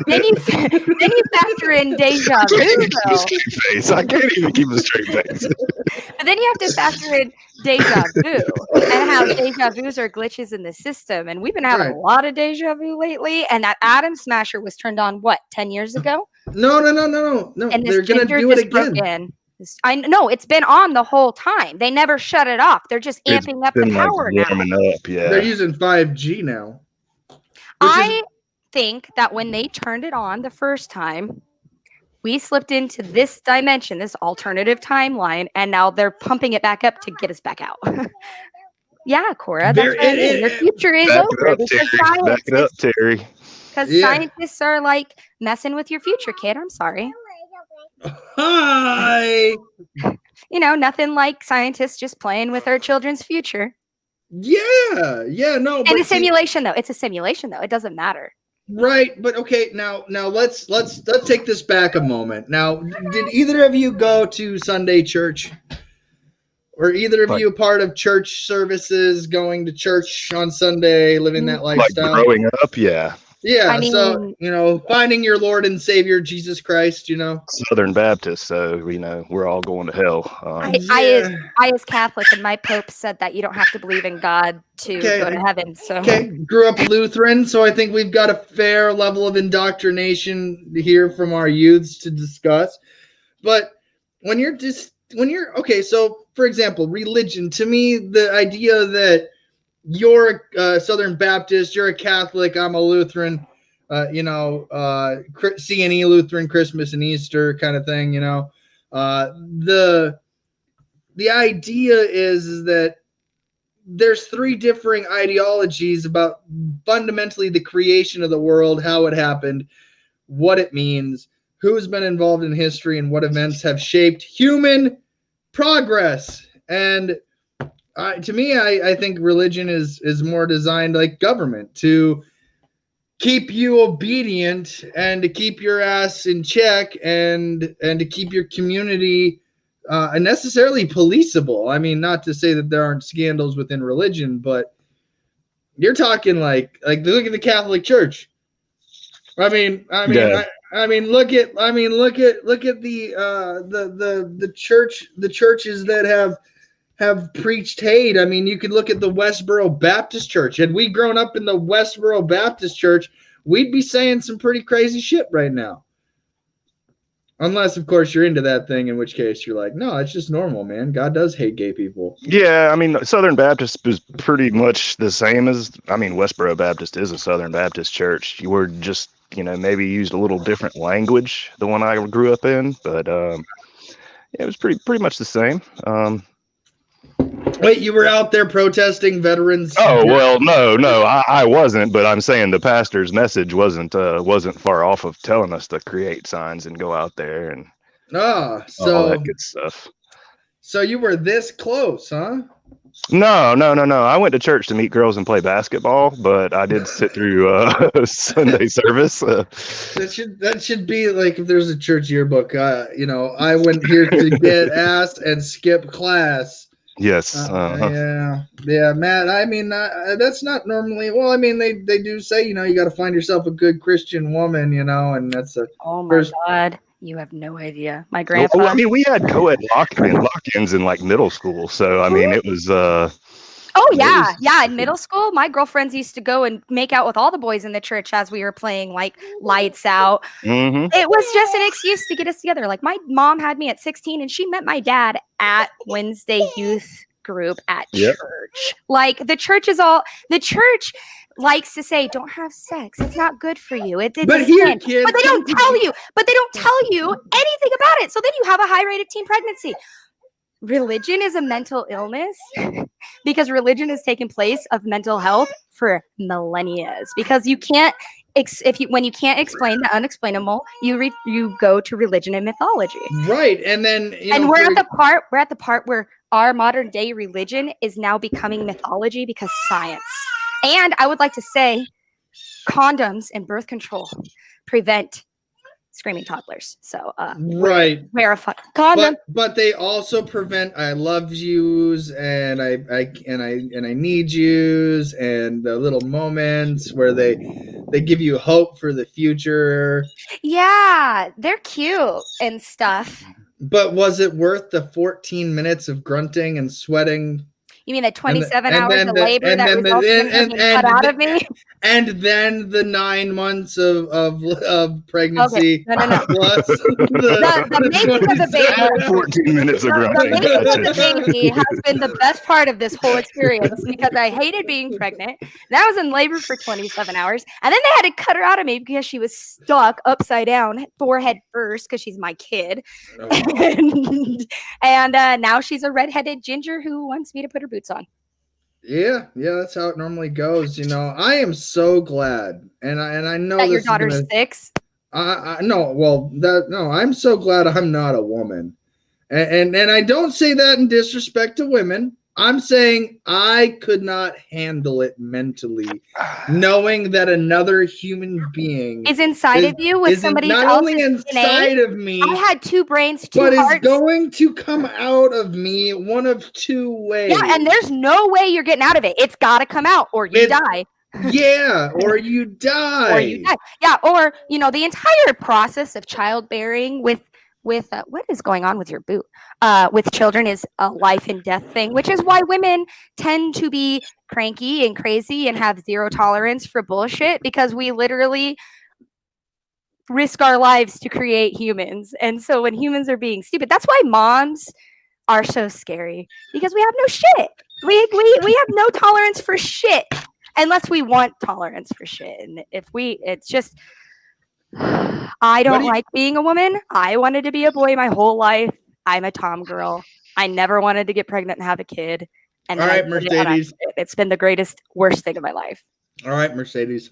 then you factor in deja vu, though. I can't even keep a straight face. But then you have to factor in deja vu and how deja vus are glitches in the system. And we've been having a lot of deja vu lately. And that Atom Smasher was turned on, 10 years ago? No. And they're going to do it again. I know it's been on the whole time. They never shut it off. They're just amping up the power now. Up, yeah. They're using 5G now. I think that when they turned it on the first time, we slipped into this dimension, this alternative timeline, and now they're pumping it back up to get us back out. Yeah, Cora, that's what I mean. The future is over. Back it up, Terry. Because scientists are messing with your future, kid. I'm sorry. Hi. Nothing like scientists just playing with our children's future. Yeah, no. And a simulation, though. It's a simulation, though. It doesn't matter. Right, but okay. Now let's take this back a moment. Now, did either of you go to Sunday church? Or either of you a part of church services, going to church on Sunday, living that lifestyle? Like growing up, yeah. Yeah, so, finding your Lord and Savior, Jesus Christ, Southern Baptist, so, we're all going to hell. I as Catholic, and my Pope said that you don't have to believe in God to go to heaven. So okay, grew up Lutheran, so I think we've got a fair level of indoctrination here from our youths to discuss. But okay, so for example, religion, to me, the idea that you're a Southern Baptist, you're a Catholic, I'm a Lutheran, C&E Lutheran, Christmas and Easter kind of thing, the idea is that there's three differing ideologies about fundamentally the creation of the world, how it happened, what it means, who's been involved in history, and what events have shaped human progress. And to me, I think religion is more designed like government, to keep you obedient and to keep your ass in check and to keep your community necessarily policeable. I mean, not to say that there aren't scandals within religion, but you're talking like look at the Catholic Church. I mean, Yeah. Look at the churches that have preached hate. I mean, you could look at the Westboro Baptist Church. Had we grown up in the Westboro Baptist Church, we'd be saying some pretty crazy shit right now. Unless, of course, you're into that thing, in which case you're like, no, it's just normal, man. God does hate gay people. Yeah, I mean, Southern Baptist is pretty much the same as, Westboro Baptist is a Southern Baptist church. You were just, maybe used a little different language, the one I grew up in, but it was pretty much the same. Wait, you were out there protesting veterans? Oh, well, no, I wasn't, but I'm saying the pastor's message wasn't far off of telling us to create signs and go out there and all that good stuff. So you were this close, huh? No. I went to church to meet girls and play basketball, but I did sit through Sunday service. That should be like, if there's a church yearbook, I went here to get ass and skip class. Yes. Yeah, Matt. I mean, that's not normally. Well, I mean, they do say, you got to find yourself a good Christian woman, and that's a. Oh my God, you have no idea. My grandpa. Well, I mean, we had co-ed lock-ins in like middle school, so I mean, it was. Oh yeah. In middle school, my girlfriends used to go and make out with all the boys in the church as we were playing like Lights Out. Mm-hmm. It was just an excuse to get us together. Like my mom had me at 16, and she met my dad at Wednesday youth group at church. Like the church likes to say, "Don't have sex. It's not good for you. It's but a here, sin." kid, But they don't tell you. Anything about it. So then you have a high rate of teen pregnancy. Religion is a mental illness because religion has taken place of mental health for millennia. Because you can't, when you can't explain the unexplainable, you go to religion and mythology. Right, and then we're at the part where our modern day religion is now becoming mythology because science. And I would like to say, condoms and birth control prevent screaming toddlers. So right, wear a condom. But they also prevent I love yous and I need yous and the little moments where they give you hope for the future. Yeah, they're cute and stuff. But was it worth the 14 minutes of grunting and sweating? You mean the 27 hours of labor that resulted in being cut out of me? And then the 9 months of pregnancy. Okay. No. Plus the making of the baby. 14 minutes of grunting. The making of the baby has been the best part of this whole experience because I hated being pregnant. And I was in labor for 27 hours. And then they had to cut her out of me because she was stuck upside down, forehead first, because she's my kid. Oh. and now she's a redheaded ginger who wants me to put her boots on. Yeah, that's how it normally goes. I am so glad, and I know that your daughter's 6. I'm so glad I'm not a woman, And I don't say that in disrespect to women. I'm saying I could not handle it mentally, knowing that another human being Is inside of you with somebody not else's only inside DNA. of me, I had 2 brains, 2 but hearts. is going to come out of me one of 2 ways. Yeah, and there's no way you're getting out of it. It's got to come out, or you die. Yeah, or you die. Or you die. Yeah, or the entire process of childbearing with what is going on with your boot with children is a life and death thing, which is why women tend to be cranky and crazy and have zero tolerance for bullshit, because we literally risk our lives to create humans. And so when humans are being stupid, that's why moms are so scary, because we have no shit. We have no tolerance for shit unless we want tolerance for shit. And it's just, I don't like being a woman. I wanted to be a boy my whole life. I'm a tom girl. I never wanted to get pregnant and have a kid. And all right, Mercedes. It's been the worst thing of my life. All right, Mercedes.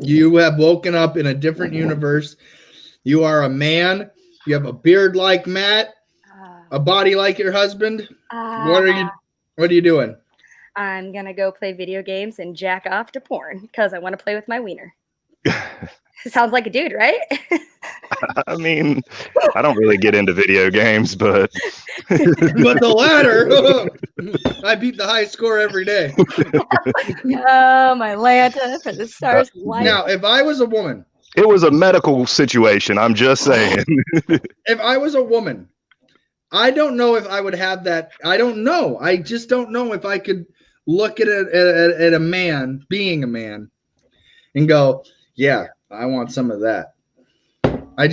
You have woken up in a different universe. You are a man. You have a beard like Matt, a body like your husband. What are you doing? I'm gonna go play video games and jack off to porn because I want to play with my wiener. Sounds like a dude, right? I mean, I don't really get into video games, but but the latter, I beat the high score every day. Oh, my Lanta for the stars. Now, if I was a woman, it was a medical situation. I'm just saying. If I was a woman, I don't know if I would have that. I don't know. I just don't know if I could look at a man, being a man, and go, yeah, I want some of that. I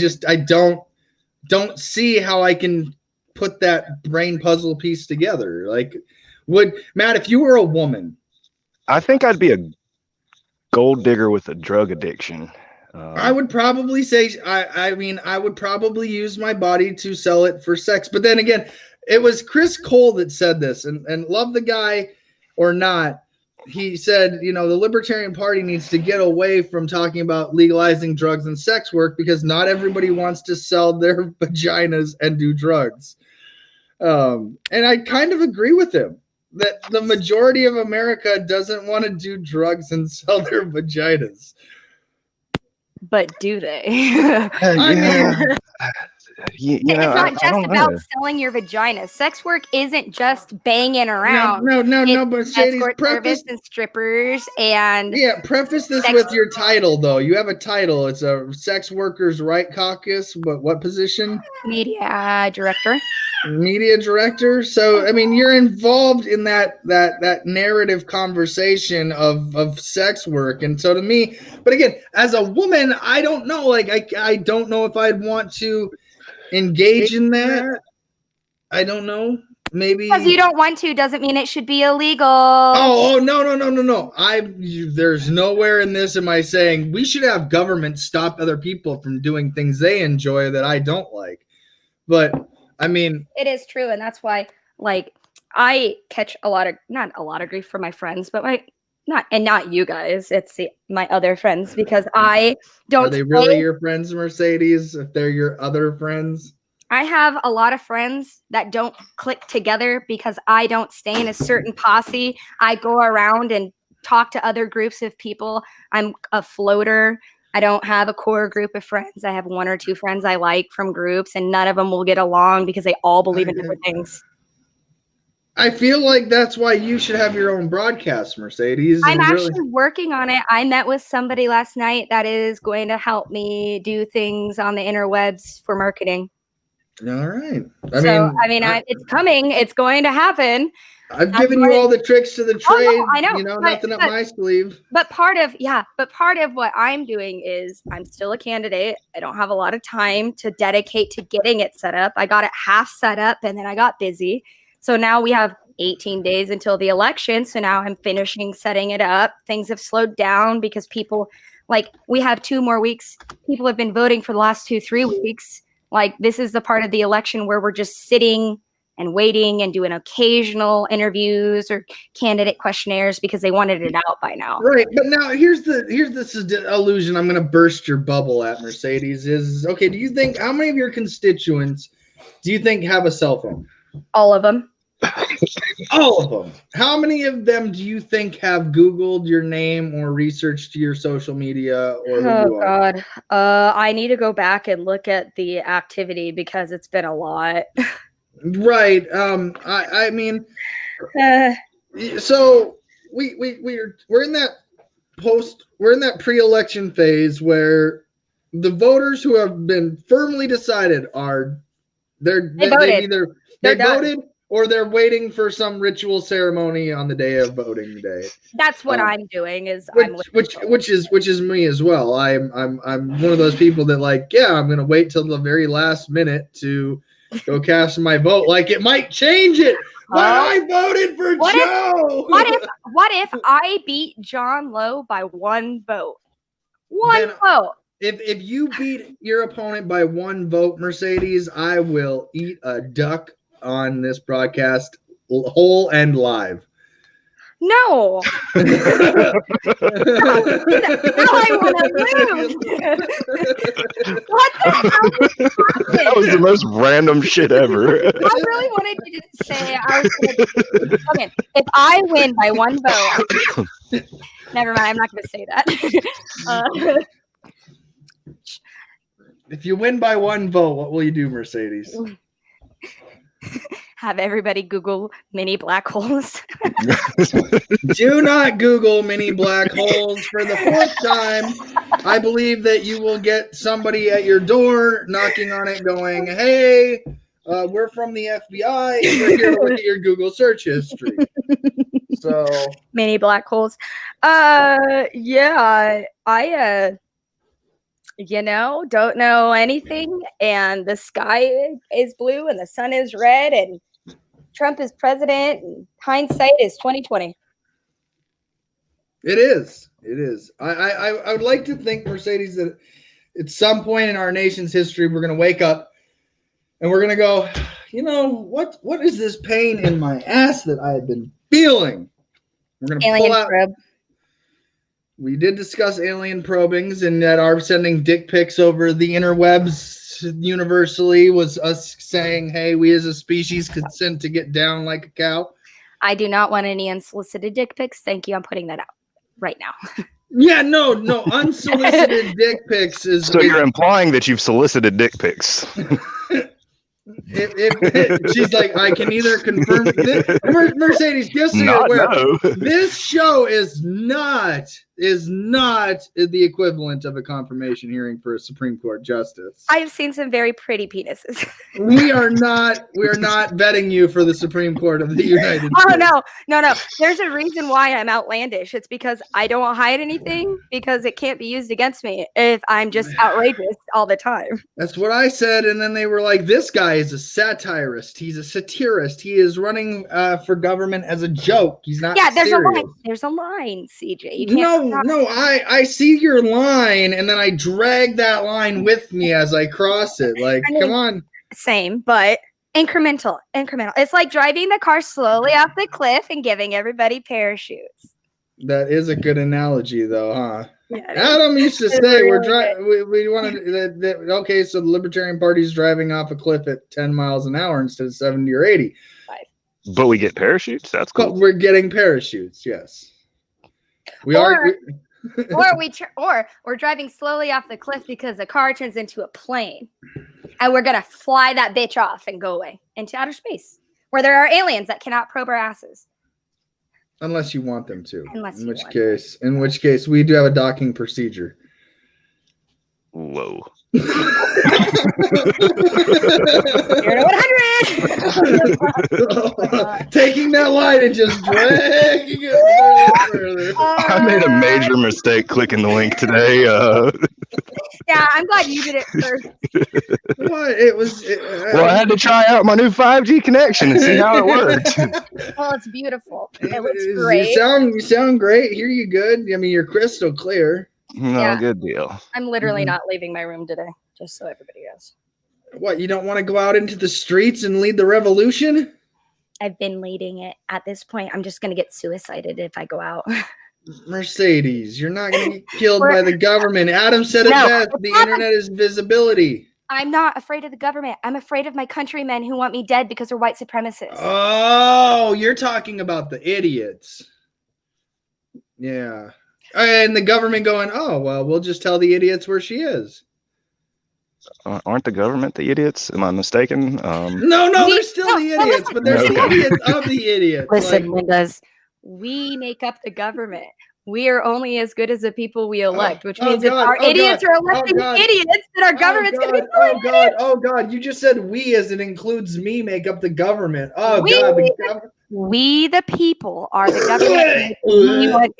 don't see how I can put that brain puzzle piece together. Like, Matt, if you were a woman, I think I'd be a gold digger with a drug addiction. I would probably say, I would probably use my body to sell it for sex. But then again, it was Chris Cole that said this, and love the guy or not. He said, the Libertarian Party needs to get away from talking about legalizing drugs and sex work because not everybody wants to sell their vaginas and do drugs. And I kind of agree with him that the majority of America doesn't want to do drugs and sell their vaginas. But do they? It's not just about selling your vagina. Sex work isn't just banging around. No. But Shady's preface and strippers and preface this with your title though. You have a title. It's a Sex Workers' Right Caucus. But what position? Media director. Media director. So I mean, you're involved in that narrative conversation of sex work, and so to me, but again, as a woman, I don't know. Like I don't know if I'd want to engage in that. I don't know. Maybe because you don't want to doesn't mean it should be illegal. Oh no. There's nowhere in this am I saying we should have government stop other people from doing things they enjoy that I don't like. But I mean, it is true, and that's why, like, I catch not a lot of grief from my friends, but not you guys. It's my other friends because I don't. Are they really your friends, Mercedes? If they're your other friends, I have a lot of friends that don't click together because I don't stay in a certain posse. I go around and talk to other groups of people. I'm a floater. I don't have a core group of friends. I have 1 or 2 friends I like from groups, and none of them will get along because they all believe in different things. I feel like that's why you should have your own broadcast, Mercedes. I'm actually working on it. I met with somebody last night that is going to help me do things on the interwebs for marketing. All right. It's coming. It's going to happen. I've given you all the tricks to the trade. Oh, no, I know. Nothing up my sleeve. But part of what I'm doing is I'm still a candidate. I don't have a lot of time to dedicate to getting it set up. I got it half set up and then I got busy. So now we have 18 days until the election. So now I'm finishing setting it up. Things have slowed down because we have 2 more weeks. People have been voting for the last 2-3 weeks. Like, this is the part of the election where we're just sitting and waiting and doing occasional interviews or candidate questionnaires because they wanted it out by now. Right. But now here's the illusion I'm going to burst your bubble at, Mercedes, is, okay, do you think, how many of your constituents do you think have a cell phone? All of them. All of them. How many of them do you think have Googled your name or researched your social media or who Oh you are? God. I need to go back and look at the activity because it's been a lot. Right. I mean, Uh, so we're in that pre-election phase where the voters who have been firmly decided are They voted. either They're they done. voted or they're waiting for some ritual ceremony on the day of voting day. That's what Um, I'm doing. Is I'm which is me as well. I'm one of those people that like, yeah, I'm gonna wait till the very last minute to go cast my vote. Like it might change it. But I voted for What if- Joe. what if I beat John Lowe by one vote? One Then- vote. If you beat your opponent by one vote, Mercedes, I will eat a duck on this broadcast, whole and live. No. Now I want to lose. What the hell just happened? That was the most random shit ever. I really wanted you to say I was gonna, okay. If I win by one vote, never mind. I'm not going to say that. If you win by one vote, what will you do, Mercedes? Have everybody Google mini black holes. Do not Google mini black holes for the fourth time. I believe that you will get somebody at your door knocking on it going, hey, we're from the FBI and we're here to look at your Google search history. So Mini black holes. Yeah, I don't know anything, and the sky is blue and the sun is red and Trump is president and hindsight is 2020. it is. I would like to think, Mercedes, that at some point in our nation's history, we're going to wake up and we're going to go, what is this pain in my ass that I have been feeling? We're going to pull Alien out. probe. We did discuss alien probings and that our sending dick pics over the interwebs universally was us saying, hey, we as a species consent to get down like a cow. I do not want any unsolicited dick pics. Thank you. I'm putting that out right now. Yeah, no, unsolicited dick pics is. So you're implying that you've solicited dick pics. She's like, I can either confirm. Mercedes, just so you're Not aware, no. this show is not the equivalent of a confirmation hearing for a Supreme Court justice. I have seen some very pretty penises. We are not vetting you for the Supreme Court of the United Oh States. no. There's a reason why I'm outlandish. It's because I don't hide anything because it can't be used against me if I'm just outrageous all the time. That's what I said, and then they were like, "This guy is a satirist. He's a satirist. He is running for government as a joke. He's not." Yeah, there's serious. a line. There's a line, CJ. You can't No. I see your line, and then I drag that line with me as I cross it. Like, I mean- come on. Same, but incremental. It's like driving the car slowly off the cliff and giving everybody parachutes. That is a good analogy, though, huh? Yeah, it is. Adam used to It's say we're really driving. We wanted that. Okay, so the Libertarian Party's driving off a cliff at 10 miles an hour instead of 70 or 80. But we get parachutes? That's But cool. we're getting parachutes. Yes, we Or- are. or we're driving slowly off the cliff because the car turns into a plane, and we're gonna fly that bitch off and go away into outer space, where there are aliens that cannot probe our asses. Unless you want them to. Unless in you which want case, we do have a docking procedure. Whoa. 0 to 100. Taking that line and just dragging it further. I made a major mistake clicking the link today. Yeah, I'm glad you did it first. What? It was. Well, I had to try out my new 5G connection and see how it worked. Well, it's beautiful. It looks You great. sound great. Hear you good. I mean, you're crystal clear. No, Yeah. good deal. I'm literally Mhm. not leaving my room today, just so everybody knows. What? You don't want to go out into the streets and lead the revolution? I've been leading it. At this point, I'm just gonna get suicided if I go out. Mercedes, you're not going to get killed We're- by the government. Adam said it No, best. it's The not- internet is visibility. I'm not afraid of the government. I'm afraid of my countrymen who want me dead because they're white supremacists. Oh, you're talking about the idiots. Yeah. And the government going, oh, well, we'll just tell the idiots where she is. Aren't the government the idiots? Am I mistaken? No, they're still the idiots, but there's the idiots of the idiots. Listen, Linda's, we make up the government. We are only as good as the people we elect, which means if our idiots are electing idiots, then our government's going to be oh God, you just said we as it includes me make up the government. Oh God, we the people are the government.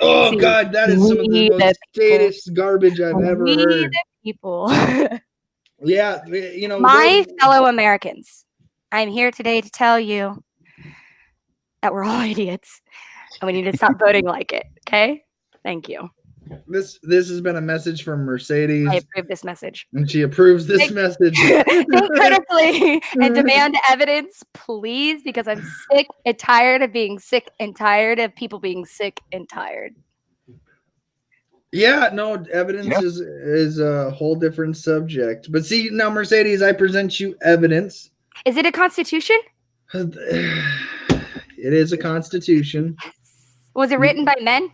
Oh God, that is some of the most statist garbage I've ever heard. We the people. Yeah, you know, my fellow Americans, I'm here today to tell you that we're all idiots and we need to stop voting like it. Okay? Thank you. This has been a message from Mercedes. I approve this message. And she approves this message. Think critically and demand evidence, please, because I'm sick and tired of being sick and tired of people being sick and tired. Yeah, no, evidence is a whole different subject. But see, now, Mercedes, I present you evidence. Is it a constitution? It is a constitution. Was it written by men?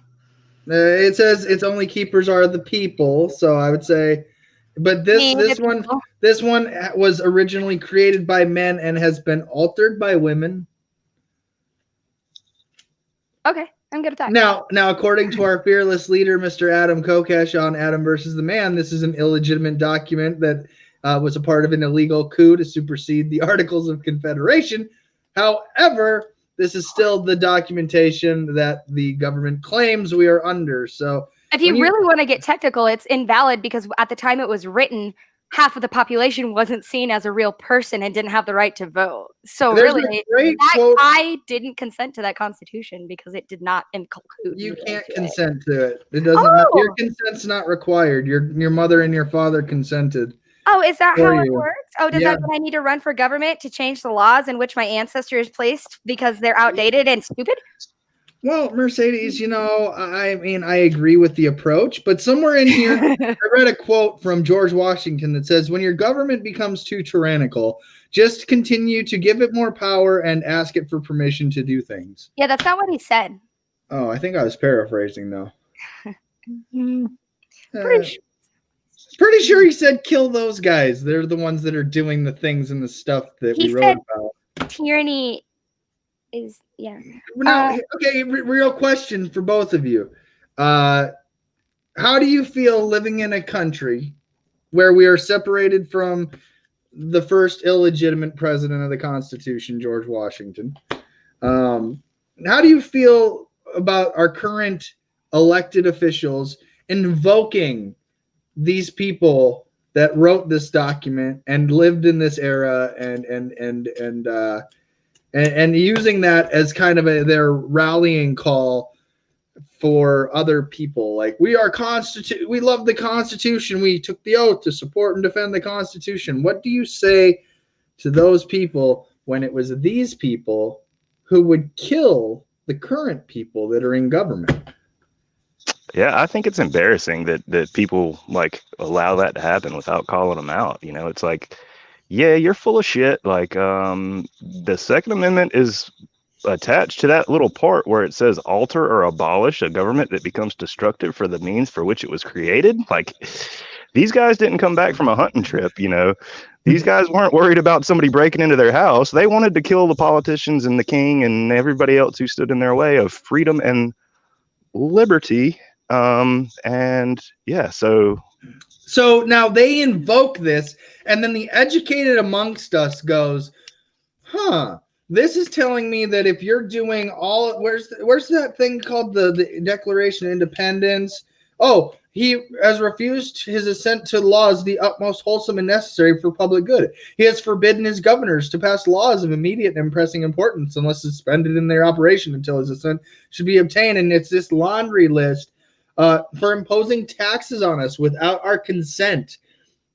It says its only keepers are the people. So I would say, but this one was originally created by men and has been altered by women. Okay. I'm good at that. Now, according to our fearless leader, Mr. Adam Kokesh on Adam versus the Man, this is an illegitimate document that was a part of an illegal coup to supersede the Articles of Confederation. However, this is still the documentation that the government claims we are under. So, if you really want to get technical, it's invalid because at the time it was written, half of the population wasn't seen as a real person and didn't have the right to vote. So really, I didn't consent to that constitution because it did not include. You can't consent to it. It doesn't. Your consent's not required. Your mother and your father consented. Oh, is that how it works? Oh, does that mean I need to run for government to change the laws in which my ancestors placed because they're outdated and stupid? Well, Mercedes, you know, I mean, I agree with the approach, but somewhere in here, I read a quote from George Washington that says, when your government becomes too tyrannical, just continue to give it more power and ask it for permission to do things. Yeah, that's not what he said. Oh, I think I was paraphrasing, though. Pretty sure he said, kill those guys. They're the ones that are doing the things and the stuff that we wrote about. Tyranny is, Now, okay, real question for both of you. How do you feel living in a country where we are separated from the first illegitimate president of the Constitution, George Washington? How do you feel about our current elected officials invoking these people that wrote this document and lived in this era and using that as kind of their rallying call for other people? Like, we love the Constitution. We took the oath to support and defend the Constitution. What do you say to those people when it was these people who would kill the current people that are in government? Yeah, I think it's embarrassing that people like allow that to happen without calling them out. You know, it's like, yeah, you're full of shit. Like, the Second Amendment is attached to that little part where it says alter or abolish a government that becomes destructive for the means for which it was created. Like, these guys didn't come back from a hunting trip, you know. These guys weren't worried about somebody breaking into their house. They wanted to kill the politicians and the king and everybody else who stood in their way of freedom and liberty. So now they invoke this, and then the educated amongst us goes, this is telling me that if you're doing where's that thing called the Declaration of Independence? Oh, he has refused his assent to laws the utmost wholesome and necessary for public good. He has forbidden his governors to pass laws of immediate and pressing importance unless suspended in their operation until his assent should be obtained. And it's this laundry list for imposing taxes on us without our consent.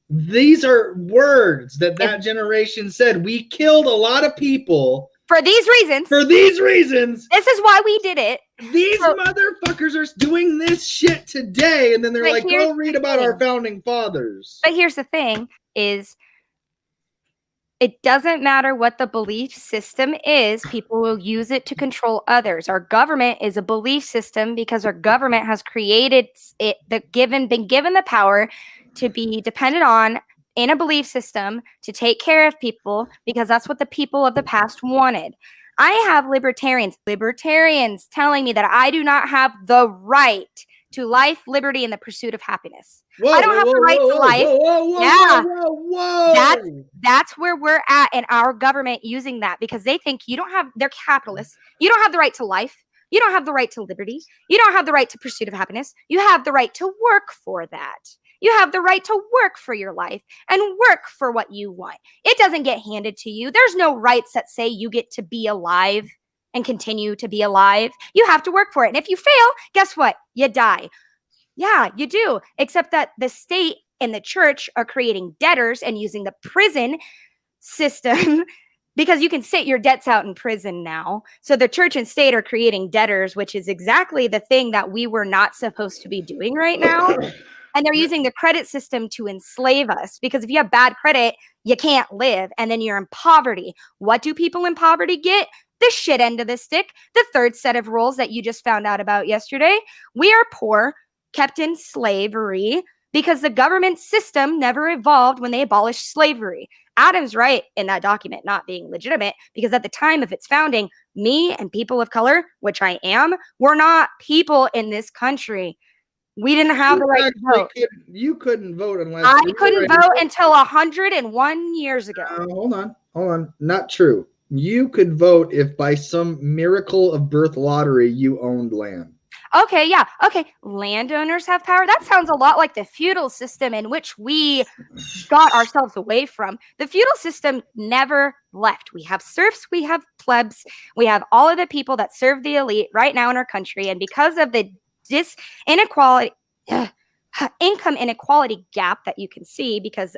These are words that generation said. We killed a lot of people for these reasons. This is why we did it. These motherfuckers are doing this shit today, and then they're like, go read about our founding fathers. But here's the thing is, It doesn't matter what the belief system is, people will use it to control others. Our government is a belief system because our government has created it, been given the power to be dependent on in a belief system to take care of people because that's what the people of the past wanted. I have libertarians telling me that I do not have the right to life, liberty, and the pursuit of happiness. I don't have the right to life. Yeah. That's where we're at in our government using that because they think they're capitalists. You don't have the right to life. You don't have the right to liberty. You don't have the right to pursuit of happiness. You have the right to work for that. You have the right to work for your life and work for what you want. It doesn't get handed to you. There's no rights that say you get to be alive and continue to be alive. You have to work for it. And if you fail, guess what? You die. Yeah, you do. Except that the state and the church are creating debtors and using the prison system because you can sit your debts out in prison now. So the church and state are creating debtors, which is exactly the thing that we were not supposed to be doing right now. And they're using the credit system to enslave us because if you have bad credit, you can't live. And then you're in poverty. What do people in poverty get? The shit end of the stick. The third set of rules that you just found out about yesterday. We are poor, kept in slavery because the government system never evolved when they abolished slavery. Adam's right in that document not being legitimate because at the time of its founding, me and people of color, which I am, were not people in this country. We didn't have the right to vote. You couldn't vote unless I couldn't vote until 101 years ago. Hold on. Not true. You could vote if by some miracle of birth lottery you owned land. Okay, yeah. Okay, landowners have power. That sounds a lot like the feudal system in which we got ourselves away from. The feudal system never left. We have serfs, we have plebs, we have all of the people that serve the elite right now in our country. And because of the income inequality gap that you can see because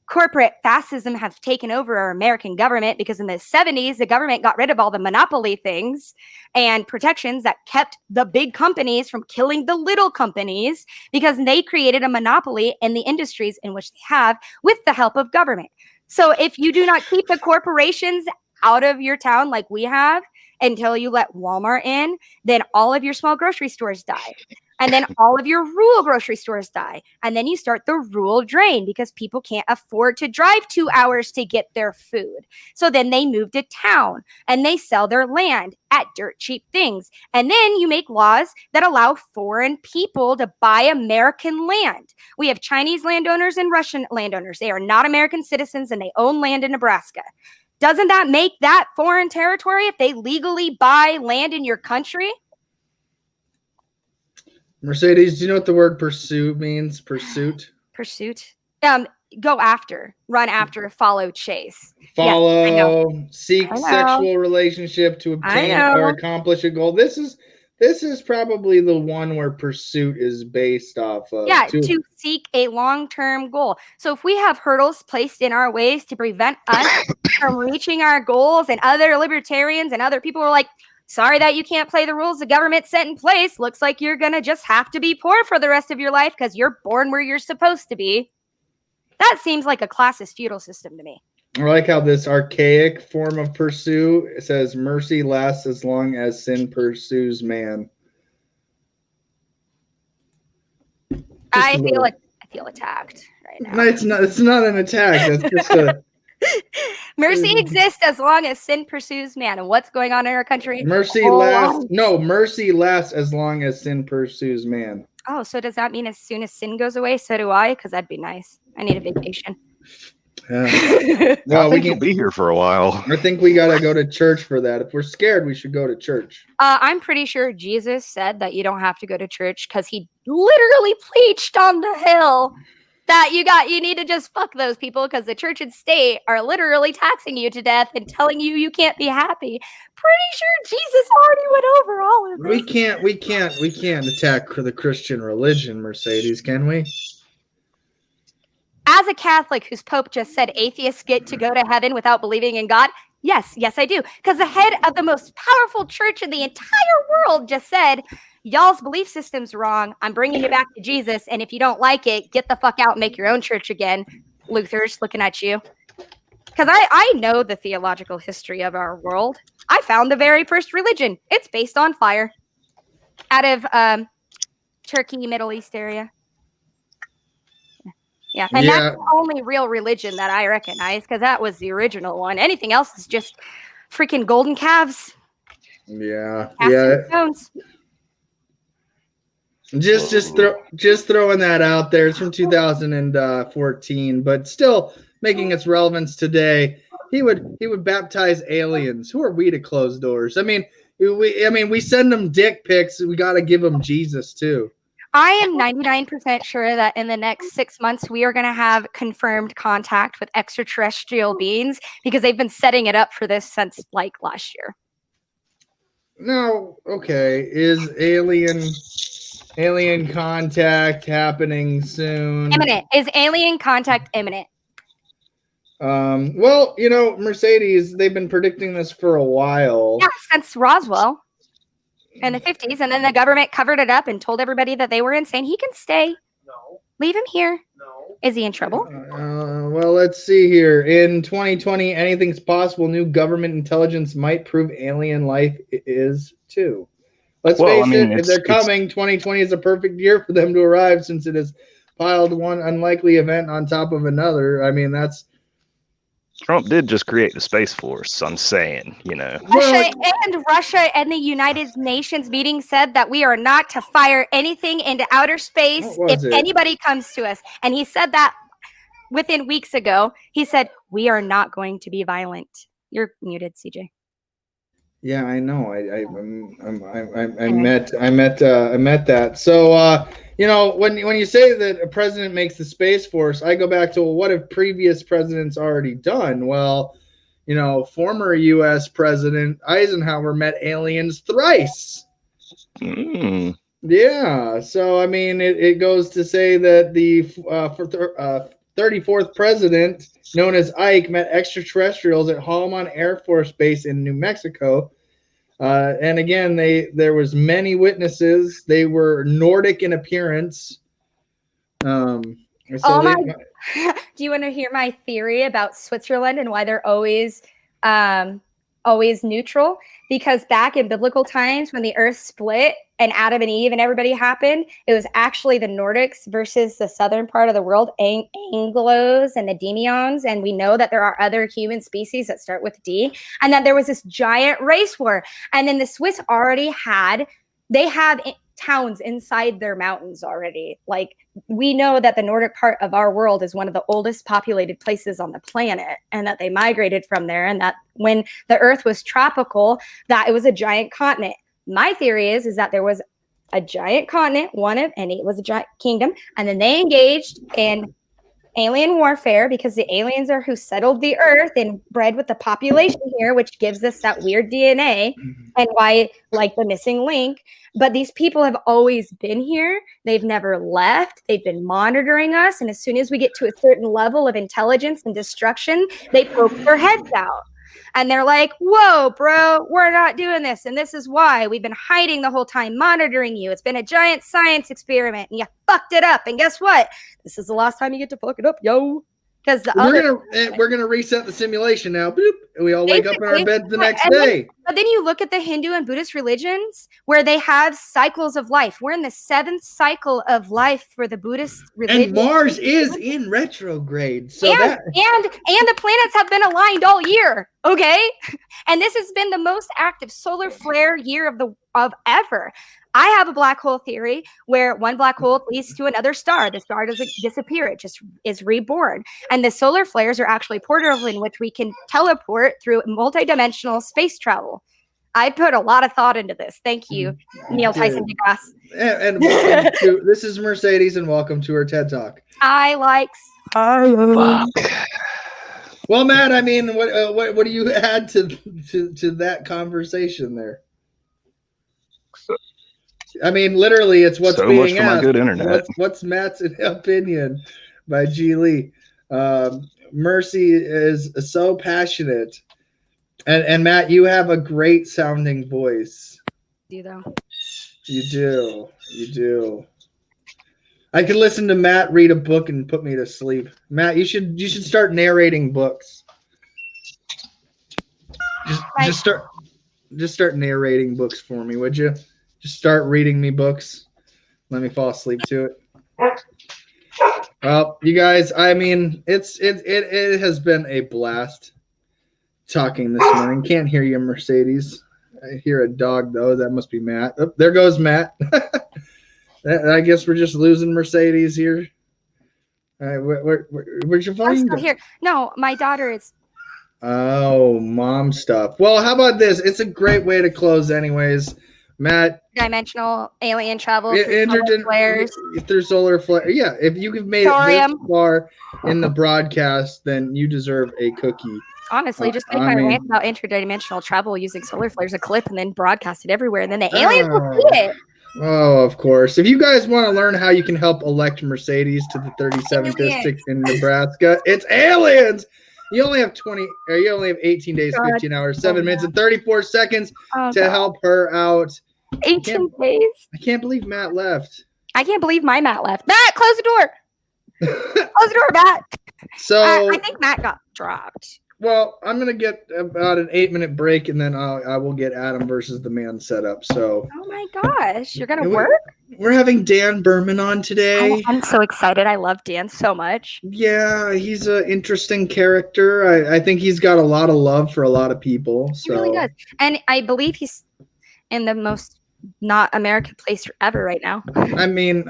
corporate fascism has taken over our American government because in the 70s, the government got rid of all the monopoly things and protections that kept the big companies from killing the little companies because they created a monopoly in the industries in which they have with the help of government. So if you do not keep the corporations out of your town like we have until you let Walmart in, then all of your small grocery stores die. And then all of your rural grocery stores die. And then you start the rural drain because people can't afford to drive 2 hours to get their food. So then they move to town and they sell their land at dirt cheap things. And then you make laws that allow foreign people to buy American land. We have Chinese landowners and Russian landowners. They are not American citizens and they own land in Nebraska. Doesn't that make that foreign territory if they legally buy land in your country? Mercedes, do you know what the word pursuit means? Pursuit? Pursuit? Go after, run after, follow, chase. Follow, seek sexual relationship to obtain or accomplish a goal. This is probably the one where pursuit is based off of. Yeah, to seek a long-term goal. So if we have hurdles placed in our ways to prevent us from reaching our goals and other libertarians and other people are like, sorry that you can't play the rules the government set in place. Looks like you're going to just have to be poor for the rest of your life because you're born where you're supposed to be. That seems like a classist feudal system to me. I like how this archaic form of pursue says mercy lasts as long as sin pursues man. I feel attacked right now. No, it's not an attack. That's just a mercy exists as long as sin pursues man. And what's going on in our country? Mercy lasts as long as sin pursues man. Oh, so does that mean as soon as sin goes away, so do I? Because that'd be nice. I need a vacation. Well, we can be here for a while. I think we gotta go to church for that. If we're scared, we should go to church. I'm pretty sure Jesus said that you don't have to go to church because he literally preached on the hill that you need to just fuck those people because the church and state are literally taxing you to death and telling you can't be happy. Pretty sure Jesus already went over all of this. We can't attack the Christian religion, Mercedes, can we? As a Catholic whose Pope just said atheists get to go to heaven without believing in God, yes, I do. Because the head of the most powerful church in the entire world just said, y'all's belief system's wrong. I'm bringing you back to Jesus. And if you don't like it, get the fuck out and make your own church again. Luther's looking at you. because I know the theological history of our world. I found the very first religion. It's based on fire out of Turkey, Middle East area. Yeah, and Yeah. that's the only real religion that I recognize because that was the original one. Anything else is just freaking golden calves. Yeah. Cast Yeah. in stones. Just throwing that out there. It's from 2014, but still making its relevance today. He would baptize aliens. Who are we to close doors? I mean, we send them dick pics. We got to give them Jesus too. I am 99% sure that in the next 6 months, we are going to have confirmed contact with extraterrestrial beings because they've been setting it up for this since like last year. No, okay. Is alien contact happening soon? Imminent. Is alien contact imminent? Well, Mercedes, they've been predicting this for a while. Yeah, since Roswell in the 50s. And then the government covered it up and told everybody that they were insane. He can stay. No. Leave him here. No. Is he in trouble? Well, let's see here. In 2020, anything's possible. New government intelligence might prove alien life is too. Let's face it, if they're coming, 2020 is a perfect year for them to arrive since it has piled one unlikely event on top of another. I mean, that's... Trump did just create the Space Force. I'm saying, Russia and the United Nations meeting said that we are not to fire anything into outer space if anybody comes to us. And he said that within weeks ago. He said, we are not going to be violent. You're muted, CJ. Yeah, I know. I met that. So, when you say that a president makes the Space Force, I go back to, well, what have previous presidents already done? Well, former U.S. President Eisenhower met aliens thrice. Yeah. So, I mean, it goes to say that the 34th president, known as Ike, met extraterrestrials at Holloman Air Force Base in New Mexico. And again, there was many witnesses. They were Nordic in appearance. Do you want to hear my theory about Switzerland and why they're always neutral? Because back in biblical times when the earth split and Adam and Eve and everybody happened, it was actually the Nordics versus the southern part of the world, Anglos and the Demions. And we know that there are other human species that start with D, and that there was this giant race war. And then the Swiss already they have towns inside their mountains already. Like, we know that the Nordic part of our world is one of the oldest populated places on the planet, and that they migrated from there, and that when the earth was tropical, that it was a giant continent. My theory is that there was a giant continent, and it was a giant kingdom, and then they engaged in alien warfare because the aliens are who settled the earth and bred with the population here, which gives us that weird DNA and why, like, the missing link. But these people have always been here. They've never left. They've been monitoring us. And as soon as we get to a certain level of intelligence and destruction, they poke their heads out. And they're like, whoa, bro, we're not doing this. And this is why we've been hiding the whole time, monitoring you. It's been a giant science experiment and you fucked it up. And guess what? This is the last time you get to fuck it up, yo. Because we're gonna reset the simulation now. Boop, and we all wake up in our bed the next day. But then you look at the Hindu and Buddhist religions where they have cycles of life. We're in the 7th cycle of life for the Buddhist religion. And Mars is in retrograde. So and the planets have been aligned all year. Okay. And this has been the most active solar flare year of ever. I have a black hole theory where one black hole leads to another star. The star doesn't disappear. It just is reborn. And the solar flares are actually portals in which we can teleport through multidimensional space travel. I put a lot of thought into this. Thank you, Neil Tyson DeGrasse. And welcome to, this is Mercedes, and welcome to her TED Talk. I like science. Well, Matt, I mean, what do you add to that conversation there? I mean, literally, it's what's so being much for asked. my good internet. What's Matt's opinion by G. Lee? Mercy is so passionate, and Matt, you have a great sounding voice. Do though? You do. I could listen to Matt read a book and put me to sleep. Matt, you should start narrating books. Just start narrating books for me, would you? Just start reading me books. Let me fall asleep to it. Well, you guys, I mean, it has been a blast talking this morning. Can't hear you, Mercedes. I hear a dog though. That must be Matt. Oh, there goes Matt. I guess we're just losing Mercedes here. All right, where's your phone? I'm still here. No, my daughter is. Oh, mom stuff. Well, how about this? It's a great way to close, anyways. Matt, Dimensional alien travel through solar flare. Yeah, if you have made it this far in the broadcast, then you deserve a cookie. Honestly, just make my rant about interdimensional travel using solar flares a clip and then broadcast it everywhere, and then the aliens will see it. Oh, of course. If you guys want to learn how you can help elect Mercedes to the 37th district in Nebraska, it's aliens. You only have 18 days, 15 hours, 7 minutes, and 34 seconds to help her out. 18 days. I can't believe Matt left. I can't believe my Matt left. Matt, close the door. Close the door, Matt. So I think Matt got dropped. Well, I'm gonna get about an 8-minute break, and then I will get Adam versus the man set up. So. Oh my gosh, you're gonna work? We're having Dan Berman on today. I'm so excited. I love Dan so much. Yeah, he's an interesting character. I think he's got a lot of love for a lot of people. So. He really does, and I believe he's in the most not American place ever right now. I mean,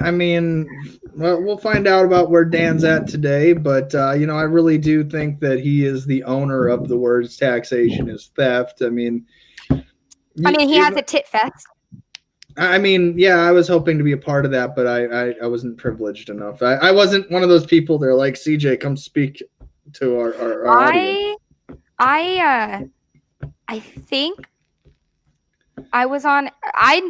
well, we'll find out about where Dan's at today, but I really do think that he is the owner of the words taxation is theft. I mean, he has a tit fest. I mean, yeah, I was hoping to be a part of that, but I wasn't privileged enough. I wasn't one of those people that are like, CJ, come speak to our audience. I think I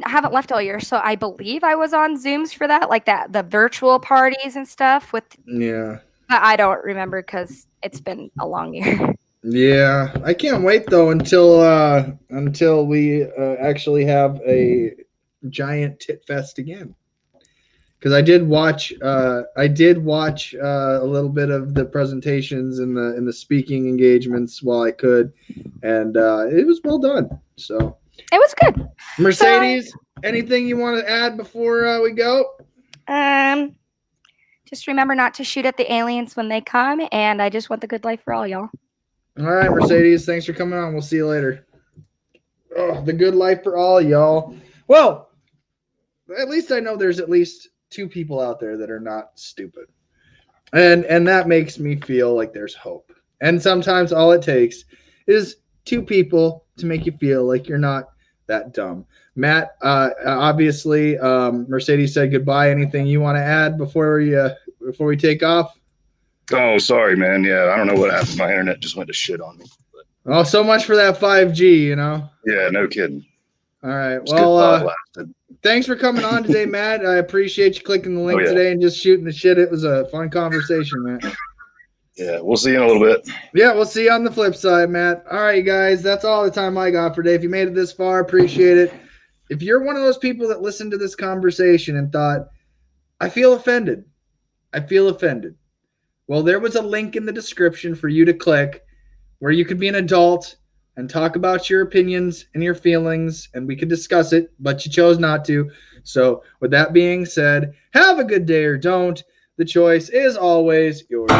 haven't left all year, so I believe I was on Zooms for that, like the virtual parties and stuff with. Yeah. But I don't remember because it's been a long year. Yeah, I can't wait though until we actually have a giant tit fest again. Because I did watch a little bit of the presentations and the speaking engagements while I could, and it was well done. So. It was good. Mercedes, anything you want to add before we go? Just remember not to shoot at the aliens when they come, and I just want the good life for all y'all. All right, Mercedes, thanks for coming on. We'll see you later. Oh, the good life for all y'all. Well, at least I know there's at least 2 people out there that are not stupid. And that makes me feel like there's hope. And sometimes all it takes is 2 people to make you feel like you're not that dumb. Matt, obviously, Mercedes said goodbye. Anything you want to add before we take off? Oh, sorry, man. Yeah, I don't know what happened. My internet just went to shit on me. But. Oh, so much for that 5G, Yeah, no kidding. All right. Well, thanks for coming on today, Matt. I appreciate you clicking the link today and just shooting the shit. It was a fun conversation, Matt. Yeah, we'll see you in a little bit. Yeah, we'll see you on the flip side, Matt. All right, you guys, that's all the time I got for today. If you made it this far, appreciate it. If you're one of those people that listened to this conversation and thought, I feel offended. Well, there was a link in the description for you to click where you could be an adult and talk about your opinions and your feelings, and we could discuss it, but you chose not to. So with that being said, have a good day or don't. The choice is always yours.